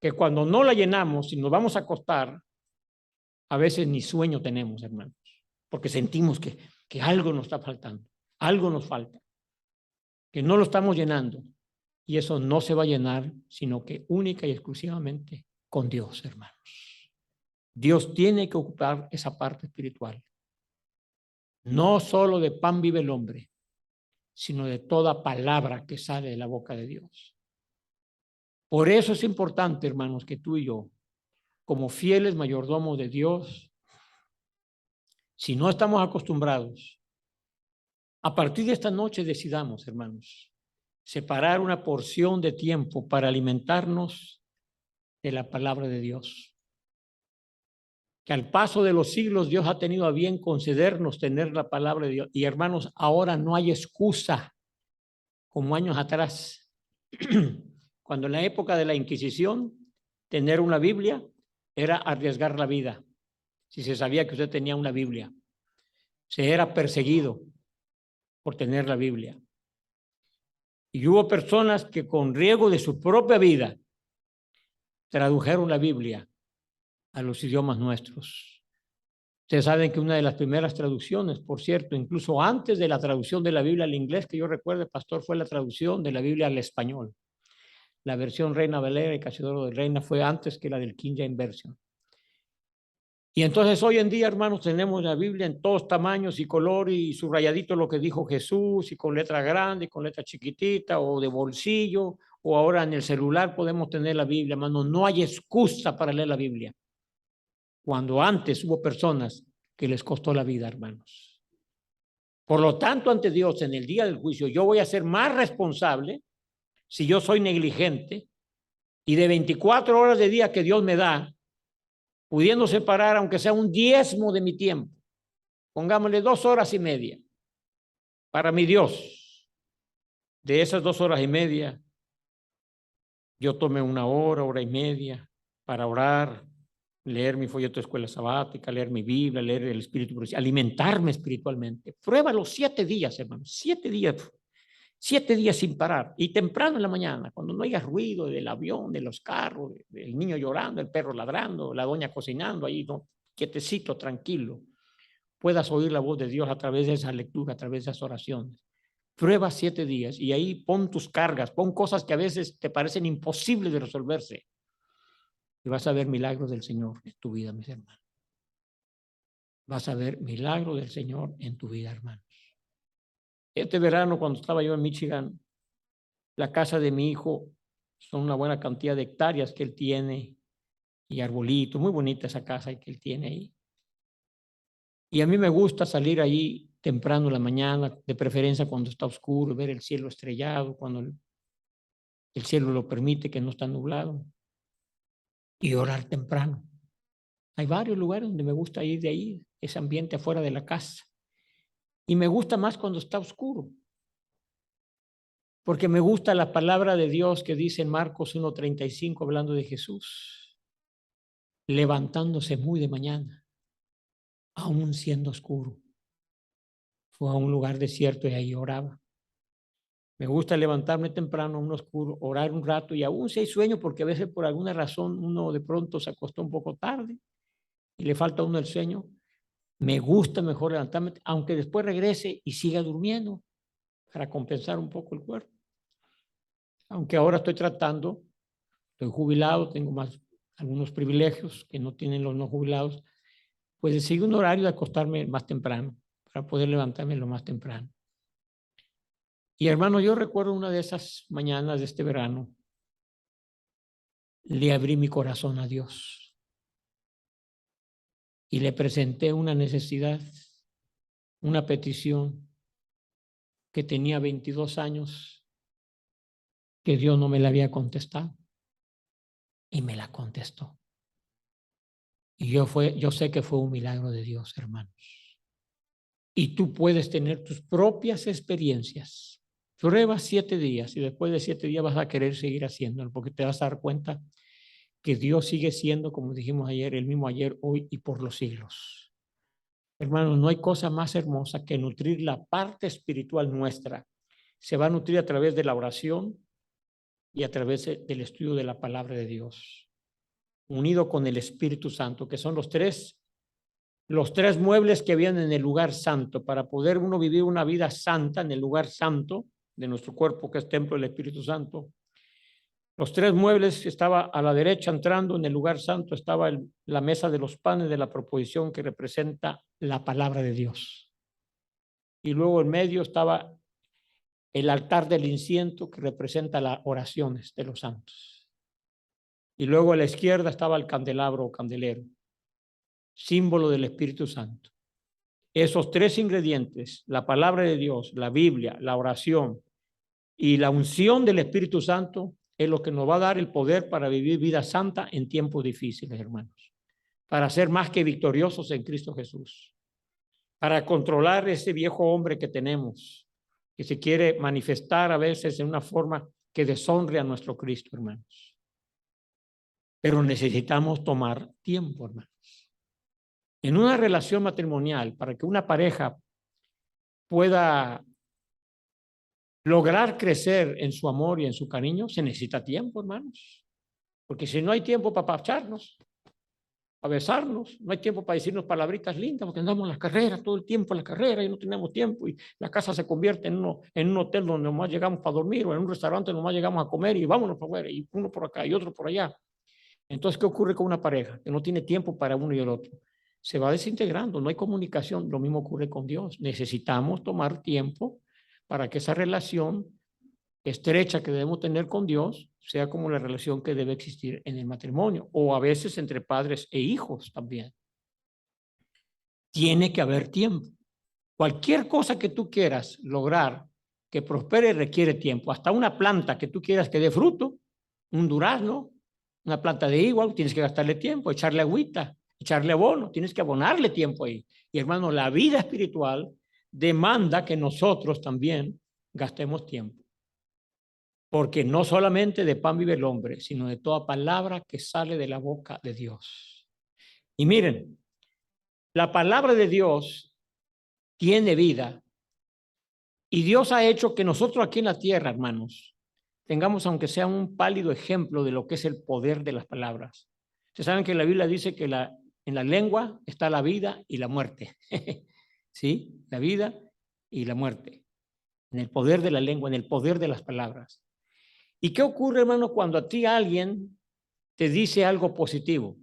Que cuando no la llenamos y nos vamos a acostar, a veces ni sueño tenemos, hermanos, porque sentimos que algo nos está faltando, algo nos falta, que no lo estamos llenando. Y eso no se va a llenar, sino que única y exclusivamente con Dios, hermanos. Dios tiene que ocupar esa parte espiritual. No solo de pan vive el hombre, sino de toda palabra que sale de la boca de Dios. Por eso es importante, hermanos, que tú y yo, como fieles mayordomos de Dios, si no estamos acostumbrados, a partir de esta noche decidamos, hermanos, separar una porción de tiempo para alimentarnos de la palabra de Dios. Que al paso de los siglos Dios ha tenido a bien concedernos tener la palabra de Dios. Y hermanos, ahora no hay excusa como años atrás. Cuando en la época de la Inquisición, tener una Biblia era arriesgar la vida. Si se sabía que usted tenía una Biblia, se era perseguido por tener la Biblia. Y hubo personas que con riesgo de su propia vida tradujeron la Biblia a los idiomas nuestros. Ustedes saben que una de las primeras traducciones, por cierto, incluso antes de la traducción de la Biblia al inglés, que yo recuerdo, pastor, fue la traducción de la Biblia al español. La versión Reina Valera y Cachedoro de Reina fue antes que la del King James Version. Y entonces hoy en día, hermanos, tenemos la Biblia en todos tamaños y colores y subrayadito lo que dijo Jesús y con letra grande, con letra chiquitita o de bolsillo, o ahora en el celular podemos tener la Biblia, hermanos. No hay excusa para leer la Biblia. Cuando antes hubo personas que les costó la vida, hermanos. Por lo tanto, ante Dios, en el día del juicio, yo voy a ser más responsable si yo soy negligente y de 24 horas de día que Dios me da, pudiendo separar, aunque sea un diezmo de mi tiempo, pongámosle 2 horas y media para mi Dios. De esas 2 horas y media, yo tomé 1 hora, hora y media para orar, leer mi folleto de escuela sabática, leer mi Biblia, leer el Espíritu, alimentarme espiritualmente. Prueba los 7 días, hermanos, 7 días. 7 días sin parar y temprano en la mañana, cuando no haya ruido del avión, de los carros, del niño llorando, el perro ladrando, la doña cocinando, ahí no, quietecito, tranquilo, puedas oír la voz de Dios a través de esa lectura, a través de esas oraciones. Prueba 7 días y ahí pon tus cargas, pon cosas que a veces te parecen imposibles de resolverse y vas a ver milagros del Señor en tu vida, mis hermanos. Vas a ver milagros del Señor en tu vida, hermanos. Este verano, cuando estaba yo en Michigan, la casa de mi hijo son una buena cantidad de hectáreas que él tiene y arbolitos, muy bonita esa casa que él tiene ahí. Y a mí me gusta salir ahí temprano en la mañana, de preferencia cuando está oscuro, ver el cielo estrellado, cuando el cielo lo permite, que no está nublado, y orar temprano. Hay varios lugares donde me gusta ir de ahí, ese ambiente afuera de la casa. Y me gusta más cuando está oscuro, porque me gusta la palabra de Dios que dice en Marcos 1:35, hablando de Jesús, levantándose muy de mañana, aún siendo oscuro. Fue a un lugar desierto y ahí oraba. Me gusta levantarme temprano, a un oscuro, orar un rato y aún si hay sueño, porque a veces por alguna razón uno de pronto se acostó un poco tarde y le falta a uno el sueño. Me gusta mejor levantarme, aunque después regrese y siga durmiendo para compensar un poco el cuerpo. Aunque ahora estoy tratando, estoy jubilado, tengo más algunos privilegios que no tienen los no jubilados, pues de seguir un horario de acostarme más temprano para poder levantarme lo más temprano. Y hermano, yo recuerdo una de esas mañanas de este verano, le abrí mi corazón a Dios y le presenté una necesidad, una petición que tenía 22 años, que Dios no me la había contestado y me la contestó. Y yo sé que fue un milagro de Dios, hermanos. Y tú puedes tener tus propias experiencias. Prueba 7 días y después de 7 días vas a querer seguir haciéndolo porque te vas a dar cuenta que Dios sigue siendo, como dijimos ayer, el mismo ayer, hoy y por los siglos. Hermanos, no hay cosa más hermosa que nutrir la parte espiritual nuestra. Se va a nutrir a través de la oración y a través del estudio de la palabra de Dios, unido con el Espíritu Santo, que son los tres muebles que vienen en el lugar santo, para poder uno vivir una vida santa en el lugar santo de nuestro cuerpo, que es templo del Espíritu Santo. Los 3 muebles, estaba a la derecha entrando en el lugar santo, estaba la mesa de los panes de la proposición, que representa la palabra de Dios. Y luego en medio estaba el altar del incienso, que representa las oraciones de los santos. Y luego a la izquierda estaba el candelabro o candelero, símbolo del Espíritu Santo. Esos 3 ingredientes, la palabra de Dios, la Biblia, la oración y la unción del Espíritu Santo, es lo que nos va a dar el poder para vivir vida santa en tiempos difíciles, hermanos. Para ser más que victoriosos en Cristo Jesús. Para controlar ese viejo hombre que tenemos, que se quiere manifestar a veces en una forma que deshonre a nuestro Cristo, hermanos. Pero necesitamos tomar tiempo, hermanos. En una relación matrimonial, para que una pareja pueda lograr crecer en su amor y en su cariño, se necesita tiempo, hermanos. Porque si no hay tiempo para pacharnos, para besarnos, no hay tiempo para decirnos palabritas lindas, porque andamos en las carreras, todo el tiempo en la carrera y no tenemos tiempo, y la casa se convierte en un hotel donde nomás llegamos para dormir, o en un restaurante donde nomás llegamos a comer y vámonos para afuera, y uno por acá y otro por allá. Entonces, ¿qué ocurre con una pareja que no tiene tiempo para uno y el otro? Se va desintegrando, no hay comunicación. Lo mismo ocurre con Dios. Necesitamos tomar tiempo para que esa relación estrecha que debemos tener con Dios sea como la relación que debe existir en el matrimonio, o a veces entre padres e hijos también. Tiene que haber tiempo. Cualquier cosa que tú quieras lograr que prospere requiere tiempo. Hasta una planta que tú quieras que dé fruto, un durazno, una planta de igual, tienes que gastarle tiempo, echarle agüita, echarle abono, tienes que abonarle tiempo ahí. Y hermano, la vida espiritual demanda que nosotros también gastemos tiempo. Porque no solamente de pan vive el hombre, sino de toda palabra que sale de la boca de Dios. Y miren, la palabra de Dios tiene vida. Y Dios ha hecho que nosotros aquí en la tierra, hermanos, tengamos aunque sea un pálido ejemplo de lo que es el poder de las palabras. Ustedes saben que la Biblia dice que en la lengua está la vida y la muerte. ¿Sí? La vida y la muerte. En el poder de la lengua, en el poder de las palabras. ¿Y qué ocurre, hermano, cuando a ti alguien te dice algo positivo?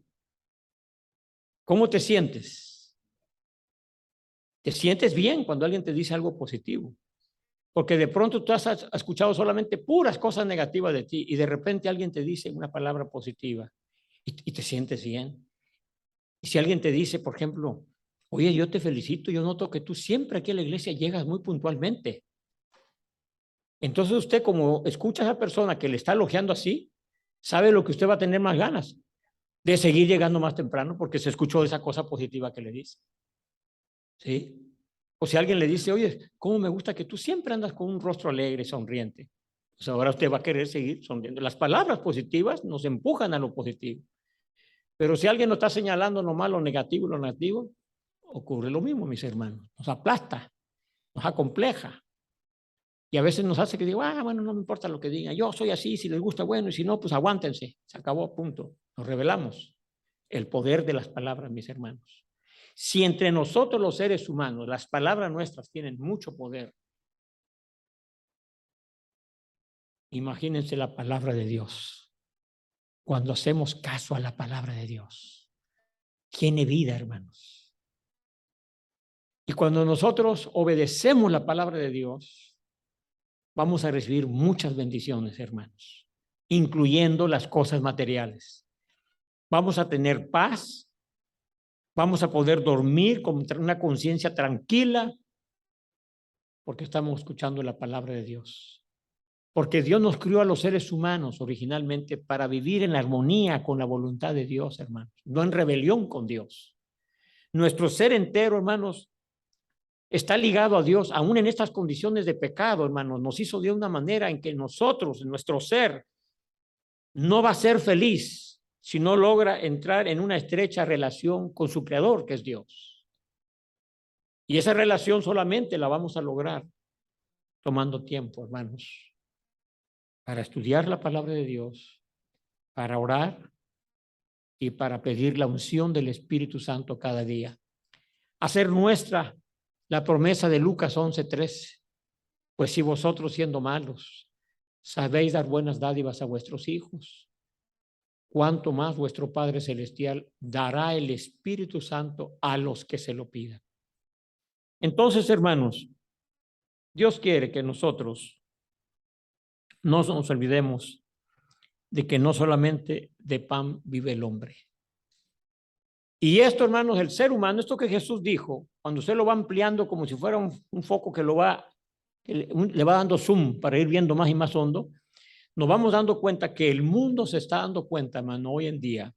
¿Cómo te sientes? ¿Te sientes bien cuando alguien te dice algo positivo? Porque de pronto tú has escuchado solamente puras cosas negativas de ti y de repente alguien te dice una palabra positiva y te sientes bien. Y si alguien te dice, por ejemplo, oye, yo te felicito, yo noto que tú siempre aquí a la iglesia llegas muy puntualmente. Entonces usted, como escucha a esa persona que le está elogiando así, sabe lo que usted va a tener más ganas de seguir llegando más temprano porque se escuchó esa cosa positiva que le dice. ¿Sí? O si alguien le dice, oye, cómo me gusta que tú siempre andas con un rostro alegre, sonriente. Pues ahora usted va a querer seguir sonriendo. Las palabras positivas nos empujan a lo positivo. Pero si alguien nos está señalando nomás lo negativo, ocurre lo mismo, mis hermanos. Nos aplasta, nos acompleja. Y a veces nos hace que digo, bueno, no me importa lo que digan. Yo soy así, si les gusta, bueno, y si no, pues aguántense. Se acabó, punto. Nos revelamos el poder de las palabras, mis hermanos. Si entre nosotros los seres humanos las palabras nuestras tienen mucho poder, imagínense la palabra de Dios. Cuando hacemos caso a la palabra de Dios, tiene vida, hermanos. Y cuando nosotros obedecemos la palabra de Dios, vamos a recibir muchas bendiciones, hermanos, incluyendo las cosas materiales. Vamos a tener paz, vamos a poder dormir con una conciencia tranquila, porque estamos escuchando la palabra de Dios. Porque Dios nos crió a los seres humanos originalmente para vivir en armonía con la voluntad de Dios, hermanos, no en rebelión con Dios. Nuestro ser entero, hermanos, está ligado a Dios, aún en estas condiciones de pecado, hermanos. Nos hizo de una manera en que nosotros, nuestro ser, no va a ser feliz si no logra entrar en una estrecha relación con su Creador, que es Dios. Y esa relación solamente la vamos a lograr tomando tiempo, hermanos, para estudiar la palabra de Dios, para orar y para pedir la unción del Espíritu Santo cada día. Hacer nuestra la promesa de Lucas 11:3. Pues si vosotros siendo malos sabéis dar buenas dádivas a vuestros hijos, cuánto más vuestro Padre Celestial dará el Espíritu Santo a los que se lo pidan. Entonces, hermanos, Dios quiere que nosotros no nos olvidemos de que no solamente de pan vive el hombre. Y esto, hermanos, el ser humano, esto que Jesús dijo, cuando usted lo va ampliando como si fuera un foco que le va dando zoom para ir viendo más y más hondo, nos vamos dando cuenta que el mundo se está dando cuenta, hermano, hoy en día,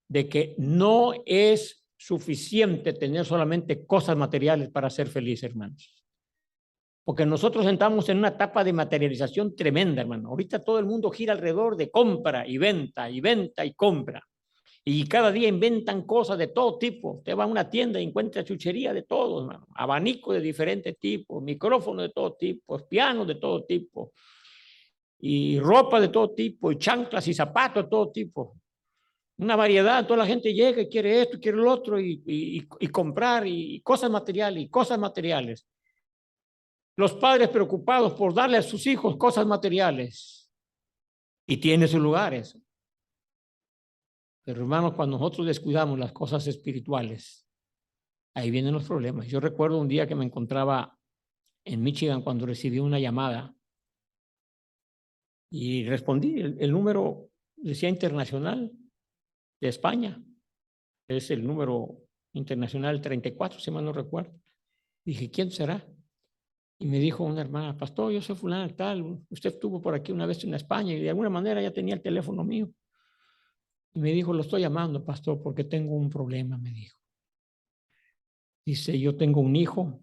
de que no es suficiente tener solamente cosas materiales para ser feliz, hermanos. Porque nosotros estamos en una etapa de materialización tremenda, hermano. Ahorita todo el mundo gira alrededor de compra y venta y compra. Y cada día inventan cosas de todo tipo. Usted va a una tienda y encuentra chuchería de todo, hermano. Abanico de diferentes tipos, micrófonos de todo tipo, pianos de todo tipo, y ropa de todo tipo, y chanclas y zapatos de todo tipo. Una variedad, toda la gente llega y quiere esto, quiere lo otro, y comprar, y cosas materiales, y cosas materiales. Los padres preocupados por darle a sus hijos cosas materiales. Y tiene su lugar eso. Pero hermanos, cuando nosotros descuidamos las cosas espirituales, ahí vienen los problemas. Yo recuerdo un día que me encontraba en Michigan cuando recibí una llamada y respondí. El número decía internacional de España. Es el número internacional 34, si mal no recuerdo. Dije, ¿quién será? Y me dijo una hermana, pastor, yo soy fulana tal, usted estuvo por aquí una vez en España y de alguna manera ya tenía el teléfono mío. Y me dijo, lo estoy llamando, pastor, porque tengo un problema, me dijo. Dice, yo tengo un hijo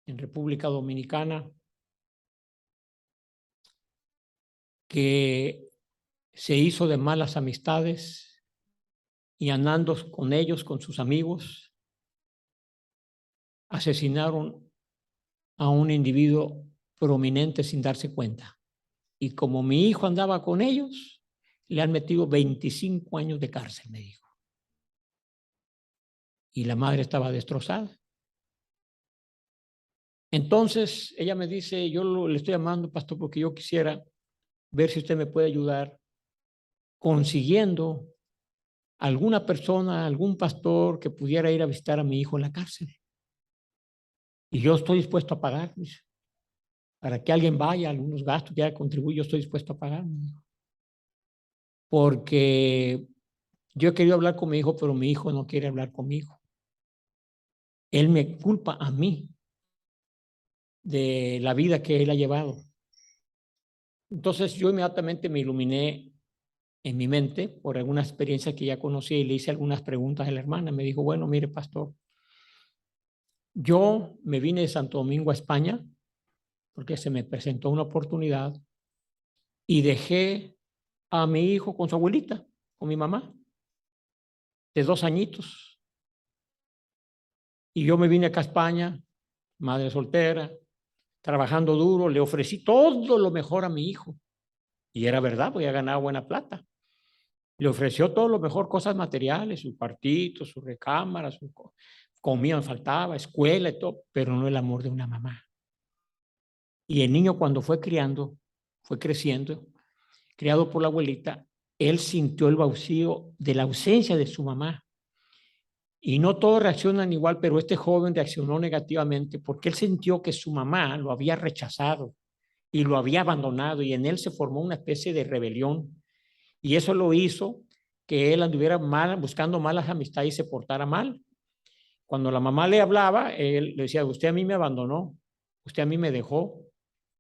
en República Dominicana que se hizo de malas amistades y andando con ellos, con sus amigos, asesinaron a un individuo prominente sin darse cuenta. Y como mi hijo andaba con ellos, le han metido 25 años de cárcel, me dijo. Y la madre estaba destrozada. Entonces, ella me dice, yo le estoy llamando, pastor, porque yo quisiera ver si usted me puede ayudar consiguiendo alguna persona, algún pastor que pudiera ir a visitar a mi hijo en la cárcel. Y yo estoy dispuesto a pagar, dice. para que alguien vaya a algunos gastos que haya contribuido, yo estoy dispuesto a pagar. Porque yo he querido hablar con mi hijo, pero mi hijo no quiere hablar conmigo. Él me culpa a mí de la vida que él ha llevado. Entonces yo inmediatamente me iluminé en mi mente por alguna experiencia que ya conocía y le hice algunas preguntas a la hermana. Me dijo, bueno, mire, pastor, yo me vine de Santo Domingo a España porque se me presentó una oportunidad y dejé a mi hijo con su abuelita, con mi mamá, de 2 añitos. Y yo me vine acá a España, madre soltera, trabajando duro, le ofrecí todo lo mejor a mi hijo. Y era verdad, porque ya ganaba buena plata. Le ofreció todo lo mejor, cosas materiales, su cuartito, su recámara, su comida me faltaba, escuela y todo, pero no el amor de una mamá. Y el niño cuando fue creciendo, criado por la abuelita, él sintió el vacío de la ausencia de su mamá. Y no todos reaccionan igual, pero este joven reaccionó negativamente porque él sintió que su mamá lo había rechazado y lo había abandonado y en él se formó una especie de rebelión. Y eso lo hizo que él anduviera mal, buscando malas amistades y se portara mal. Cuando la mamá le hablaba, él le decía, usted a mí me abandonó, usted a mí me dejó.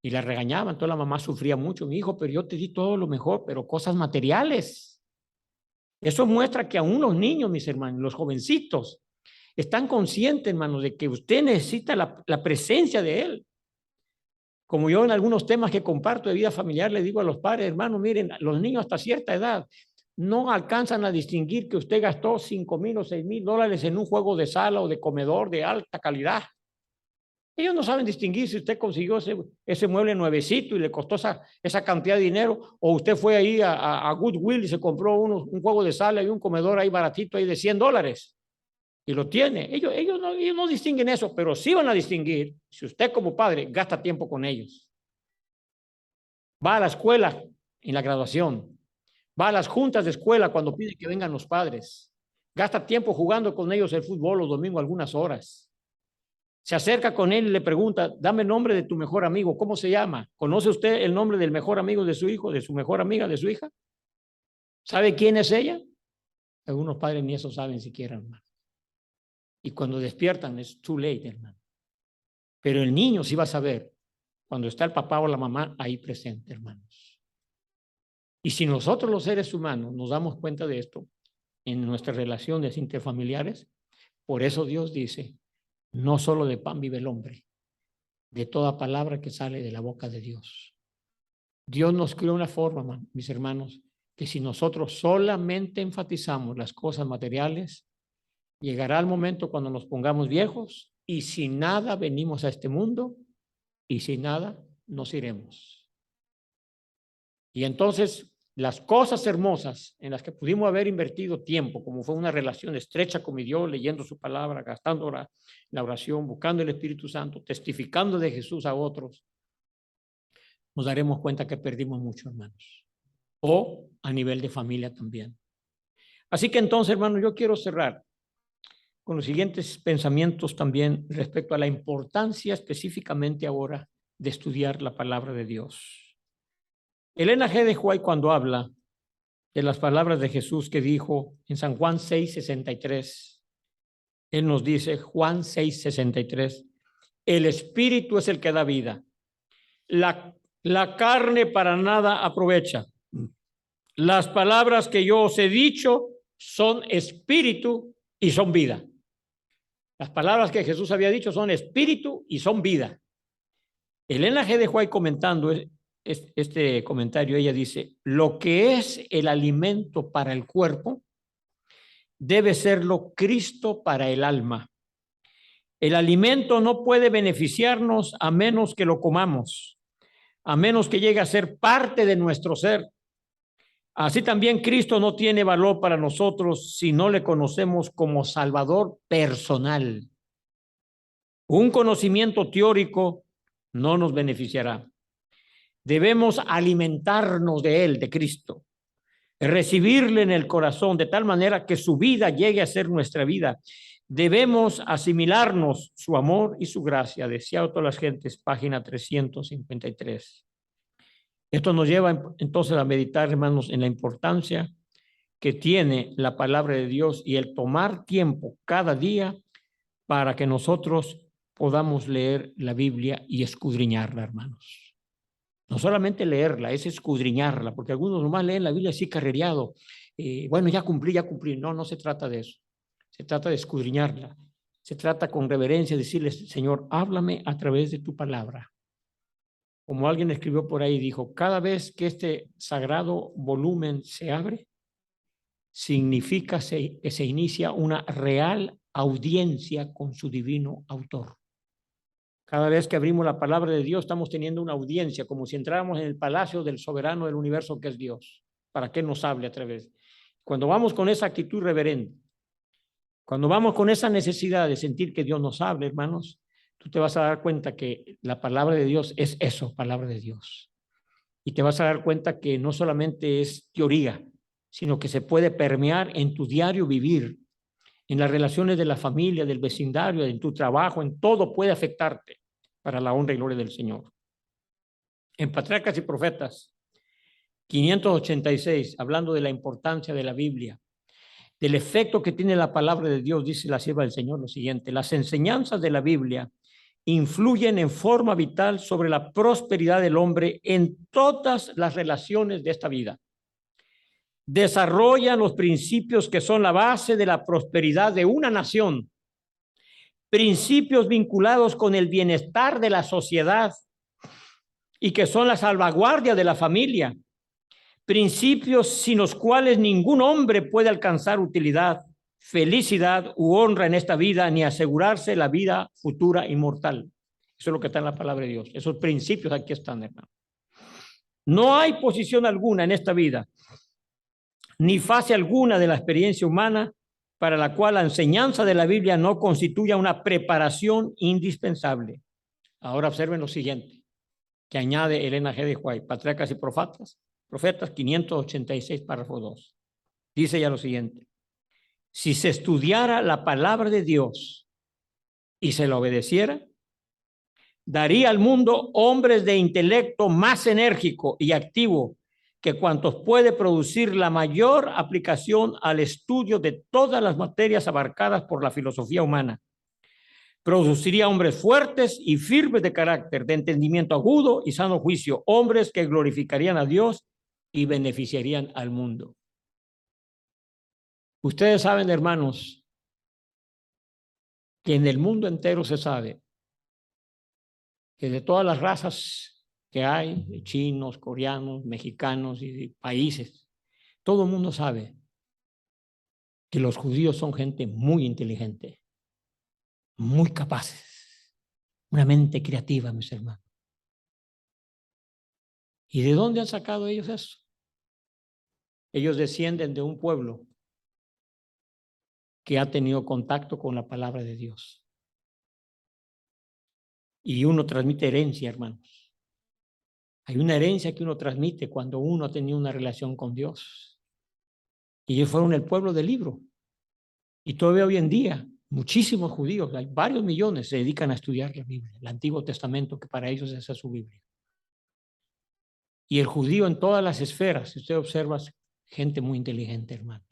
Y la regañaba, entonces la mamá sufría mucho. Mi hijo, pero yo te di todo lo mejor, pero cosas materiales. Eso muestra que aún los niños, mis hermanos, los jovencitos, están conscientes, hermanos, de que usted necesita la presencia de él. Como yo en algunos temas que comparto de vida familiar le digo a los padres, hermanos, miren, los niños hasta cierta edad no alcanzan a distinguir que usted gastó $5,000 o $6,000 en un juego de sala o de comedor de alta calidad. Ellos no saben distinguir si usted consiguió ese mueble nuevecito y le costó esa cantidad de dinero, o usted fue ahí a Goodwill y se compró un juego de sala y un comedor ahí baratito ahí de $100 y lo tiene. Ellos no distinguen eso, pero sí van a distinguir si usted como padre gasta tiempo con ellos. Va a la escuela en la graduación, va a las juntas de escuela cuando pide que vengan los padres, gasta tiempo jugando con ellos el fútbol los domingos algunas horas. Se acerca con él y le pregunta, dame el nombre de tu mejor amigo, ¿cómo se llama? ¿Conoce usted el nombre del mejor amigo de su hijo, de su mejor amiga, de su hija? ¿Sabe quién es ella? Algunos padres ni eso saben siquiera, hermano. Y cuando despiertan es too late, hermano. Pero el niño sí va a saber cuando está el papá o la mamá ahí presente, hermanos. Y si nosotros los seres humanos nos damos cuenta de esto en nuestras relaciones interfamiliares, por eso Dios dice, no solo de pan vive el hombre, de toda palabra que sale de la boca de Dios. Dios nos creó una forma, mis hermanos, que si nosotros solamente enfatizamos las cosas materiales, llegará el momento cuando nos pongamos viejos y sin nada venimos a este mundo y sin nada nos iremos. Y entonces las cosas hermosas en las que pudimos haber invertido tiempo, como fue una relación estrecha con mi Dios, leyendo su palabra, gastando la oración, buscando el Espíritu Santo, testificando de Jesús a otros, nos daremos cuenta que perdimos mucho, hermanos. O a nivel de familia también. Así que entonces, hermanos, yo quiero cerrar con los siguientes pensamientos también respecto a la importancia específicamente ahora de estudiar la palabra de Dios. Elena G. de White, cuando habla de las palabras de Jesús que dijo en San Juan 6:63, él nos dice, Juan 6:63, el Espíritu es el que da vida. La carne para nada aprovecha. Las palabras que yo os he dicho son espíritu y son vida. Las palabras que Jesús había dicho son espíritu y son vida. Elena G. de White comentando este comentario, ella dice, lo que es el alimento para el cuerpo debe serlo Cristo para el alma. El alimento no puede beneficiarnos a menos que lo comamos, a menos que llegue a ser parte de nuestro ser. Así también Cristo no tiene valor para nosotros si no le conocemos como Salvador personal. Un conocimiento teórico no nos beneficiará. Debemos alimentarnos de él, de Cristo, recibirle en el corazón de tal manera que su vida llegue a ser nuestra vida. Debemos asimilarnos su amor y su gracia, decía a todas las gentes, página 353. Esto nos lleva entonces a meditar, hermanos, en la importancia que tiene la palabra de Dios y el tomar tiempo cada día para que nosotros podamos leer la Biblia y escudriñarla, hermanos. No solamente leerla, es escudriñarla, porque algunos nomás leen la Biblia así carrereado. Bueno, ya cumplí, ya cumplí. No, no se trata de eso. Se trata de escudriñarla. Se trata con reverencia de decirle, Señor, háblame a través de tu palabra. Como alguien escribió por ahí, dijo, cada vez que este sagrado volumen se abre, significa que se inicia una real audiencia con su divino autor. Cada vez que abrimos la palabra de Dios, estamos teniendo una audiencia, como si entráramos en el palacio del soberano del universo que es Dios, para que nos hable a través. Cuando vamos con esa actitud reverente, cuando vamos con esa necesidad de sentir que Dios nos hable, hermanos, tú te vas a dar cuenta que la palabra de Dios es eso, palabra de Dios. Y te vas a dar cuenta que no solamente es teoría, sino que se puede permear en tu diario vivir, en las relaciones de la familia, del vecindario, en tu trabajo, en todo puede afectarte para la honra y gloria del Señor. En Patriarcas y Profetas, 586, hablando de la importancia de la Biblia, del efecto que tiene la palabra de Dios, dice la sierva del Señor lo siguiente: las enseñanzas de la Biblia influyen en forma vital sobre la prosperidad del hombre en todas las relaciones de esta vida. Desarrollan los principios que son la base de la prosperidad de una nación, principios vinculados con el bienestar de la sociedad y que son la salvaguardia de la familia, principios sin los cuales ningún hombre puede alcanzar utilidad, felicidad u honra en esta vida, ni asegurarse la vida futura inmortal. Eso es lo que está en la palabra de Dios. Esos principios aquí están, hermano. No hay posición alguna en esta vida, ni fase alguna de la experiencia humana para la cual la enseñanza de la Biblia no constituya una preparación indispensable. Ahora observen lo siguiente, que añade Elena G. de White, Patriarcas y Profetas, 586, párrafo 2. Dice ya lo siguiente: si se estudiara la palabra de Dios y se la obedeciera, daría al mundo hombres de intelecto más enérgico y activo que cuantos puede producir la mayor aplicación al estudio de todas las materias abarcadas por la filosofía humana. Produciría hombres fuertes y firmes de carácter, de entendimiento agudo y sano juicio, hombres que glorificarían a Dios y beneficiarían al mundo. Ustedes saben, hermanos, que en el mundo entero se sabe que de todas las razas que hay, de chinos, coreanos, mexicanos y de países, todo el mundo sabe que los judíos son gente muy inteligente, muy capaces, una mente creativa, mis hermanos. ¿Y de dónde han sacado ellos eso? Ellos descienden de un pueblo que ha tenido contacto con la palabra de Dios. Y uno transmite herencia, hermanos. Hay una herencia que uno transmite cuando uno ha tenido una relación con Dios. Y ellos fueron el pueblo del libro. Y todavía hoy en día, muchísimos judíos, hay varios millones, se dedican a estudiar la Biblia, el Antiguo Testamento, que para ellos esa es su Biblia. Y el judío en todas las esferas, si usted observa, gente muy inteligente, hermanos.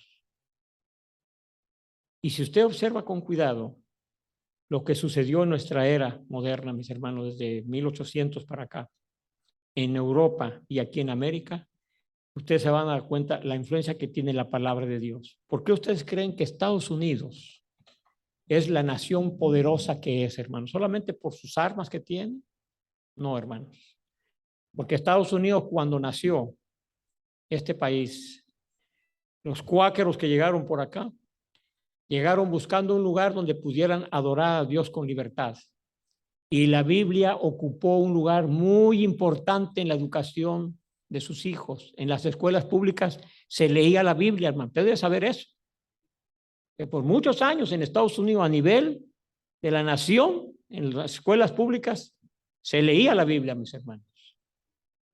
Y si usted observa con cuidado lo que sucedió en nuestra era moderna, mis hermanos, desde 1800 para acá, en Europa y aquí en América, ustedes se van a dar cuenta la influencia que tiene la palabra de Dios. ¿Por qué ustedes creen que Estados Unidos es la nación poderosa que es, hermanos? ¿Solamente por sus armas que tiene? No, hermanos. Porque Estados Unidos, cuando nació este país, los cuáqueros que llegaron por acá, llegaron buscando un lugar donde pudieran adorar a Dios con libertad. Y la Biblia ocupó un lugar muy importante en la educación de sus hijos. En las escuelas públicas se leía la Biblia, hermano. Usted debe saber eso. Que por muchos años en Estados Unidos, a nivel de la nación, en las escuelas públicas, se leía la Biblia, mis hermanos.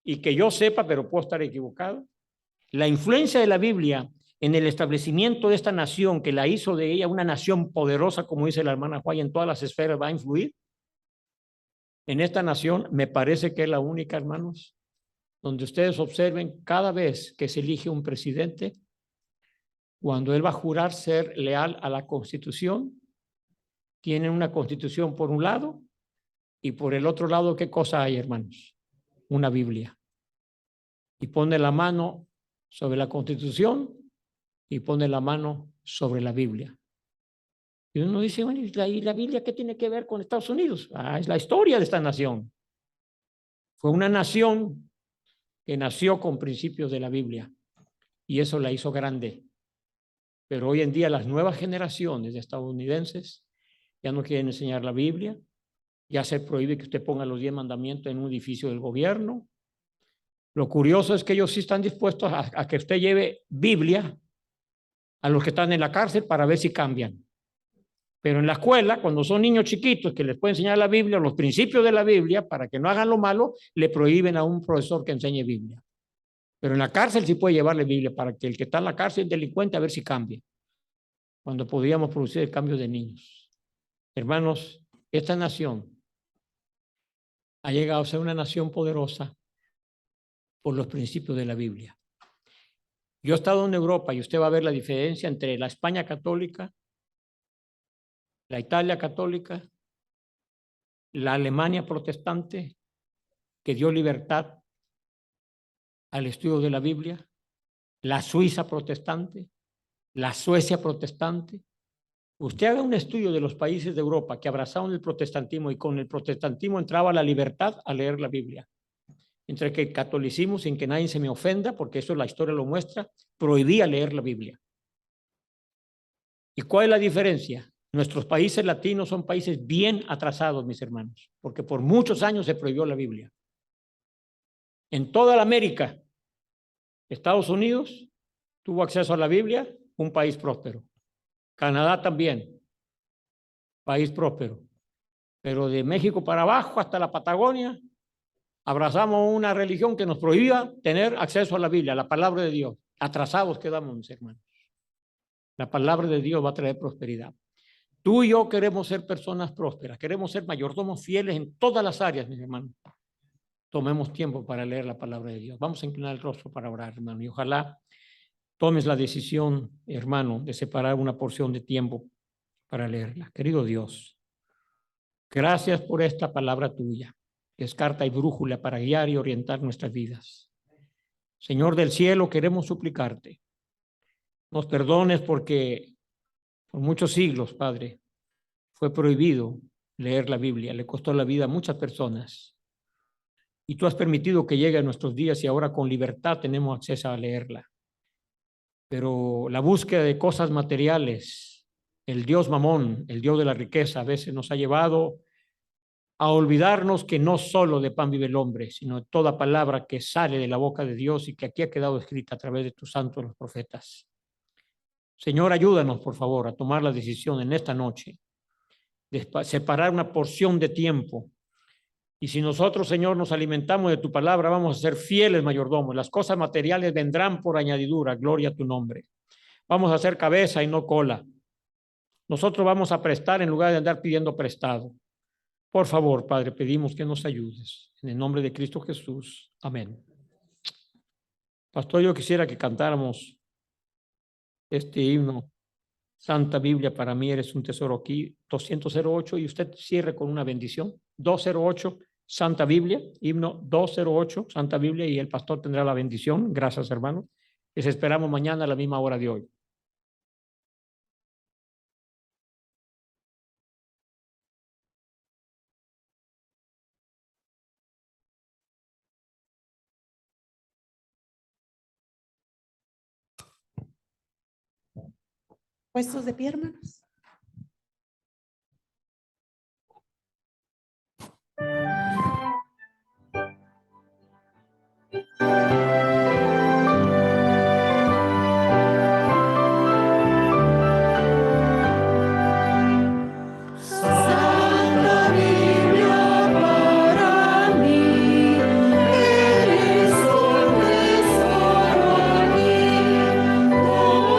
Y que yo sepa, pero puedo estar equivocado, la influencia de la Biblia en el establecimiento de esta nación, que la hizo de ella una nación poderosa, como dice la hermana Juárez, en todas las esferas va a influir. En esta nación me parece que es la única, hermanos, donde ustedes observen cada vez que se elige un presidente, cuando él va a jurar ser leal a la Constitución, tienen una Constitución por un lado y por el otro lado, ¿qué cosa hay, hermanos? Una Biblia. Y pone la mano sobre la Constitución y pone la mano sobre la Biblia. Y uno dice, bueno, ¿y la Biblia qué tiene que ver con Estados Unidos? Ah, es la historia de esta nación. Fue una nación que nació con principios de la Biblia y eso la hizo grande. Pero hoy en día las nuevas generaciones de estadounidenses ya no quieren enseñar la Biblia, ya se prohíbe que usted ponga los 10 mandamientos en un edificio del gobierno. Lo curioso es que ellos sí están dispuestos a que usted lleve Biblia a los que están en la cárcel para ver si cambian. Pero en la escuela, cuando son niños chiquitos que les pueden enseñar la Biblia, los principios de la Biblia, para que no hagan lo malo, le prohíben a un profesor que enseñe Biblia. Pero en la cárcel sí puede llevarle Biblia para que el que está en la cárcel es delincuente a ver si cambia. Cuando podíamos producir el cambio de niños. Hermanos, esta nación ha llegado a ser una nación poderosa por los principios de la Biblia. Yo he estado en Europa y usted va a ver la diferencia entre la España católica, la Italia católica, la Alemania protestante, que dio libertad al estudio de la Biblia, la Suiza protestante, la Suecia protestante. Usted haga un estudio de los países de Europa que abrazaron el protestantismo y con el protestantismo entraba la libertad a leer la Biblia. Entre que el catolicismo, sin que nadie se me ofenda, porque eso la historia lo muestra, prohibía leer la Biblia. ¿Y cuál es la diferencia? Nuestros países latinos son países bien atrasados, mis hermanos, porque por muchos años se prohibió la Biblia. En toda la América, Estados Unidos tuvo acceso a la Biblia, un país próspero. Canadá también, país próspero. Pero de México para abajo hasta la Patagonia, abrazamos una religión que nos prohibía tener acceso a la Biblia, a la palabra de Dios. Atrasados quedamos, mis hermanos. La palabra de Dios va a traer prosperidad. Tú y yo queremos ser personas prósperas, queremos ser mayordomos fieles en todas las áreas, mis hermanos. Tomemos tiempo para leer la palabra de Dios. Vamos a inclinar el rostro para orar, hermano, y ojalá tomes la decisión, hermano, de separar una porción de tiempo para leerla. Querido Dios, gracias por esta palabra tuya, que es carta y brújula para guiar y orientar nuestras vidas. Señor del cielo, queremos suplicarte, nos perdones porque por muchos siglos, Padre, fue prohibido leer la Biblia, le costó la vida a muchas personas. Y tú has permitido que llegue a nuestros días y ahora con libertad tenemos acceso a leerla. Pero la búsqueda de cosas materiales, el Dios Mamón, el Dios de la riqueza, a veces nos ha llevado a olvidarnos que no solo de pan vive el hombre, sino de toda palabra que sale de la boca de Dios y que aquí ha quedado escrita a través de tus santos los profetas. Señor, ayúdanos, por favor, a tomar la decisión en esta noche de separar una porción de tiempo. Y si nosotros, Señor, nos alimentamos de tu palabra, vamos a ser fieles mayordomos. Las cosas materiales vendrán por añadidura, gloria a tu nombre. Vamos a hacer cabeza y no cola. Nosotros vamos a prestar en lugar de andar pidiendo prestado. Por favor, Padre, pedimos que nos ayudes. En el nombre de Cristo Jesús. Amén. Pastor, yo quisiera que cantáramos este himno. Santa Biblia, para mí eres un tesoro, aquí 208, y usted cierre con una bendición. 208, Santa Biblia, himno 208, Santa Biblia, y el pastor tendrá la bendición. Gracias, hermano. Les esperamos mañana a la misma hora de hoy. Puestos de pie, hermanos. Eres un tesoro mío.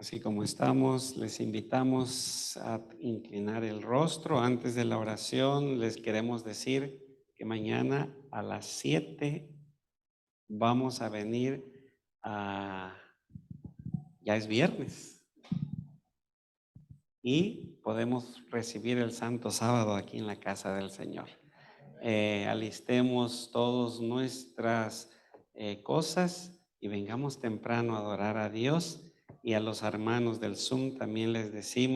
Así como estamos, les invitamos a inclinar el rostro. Antes de la oración, les queremos decir que mañana a las 7 vamos a venir a... Ya es viernes y podemos recibir el Santo Sábado aquí en la casa del Señor. Alistemos todas nuestras cosas y vengamos temprano a adorar a Dios. Y a los hermanos del Zoom también les decimos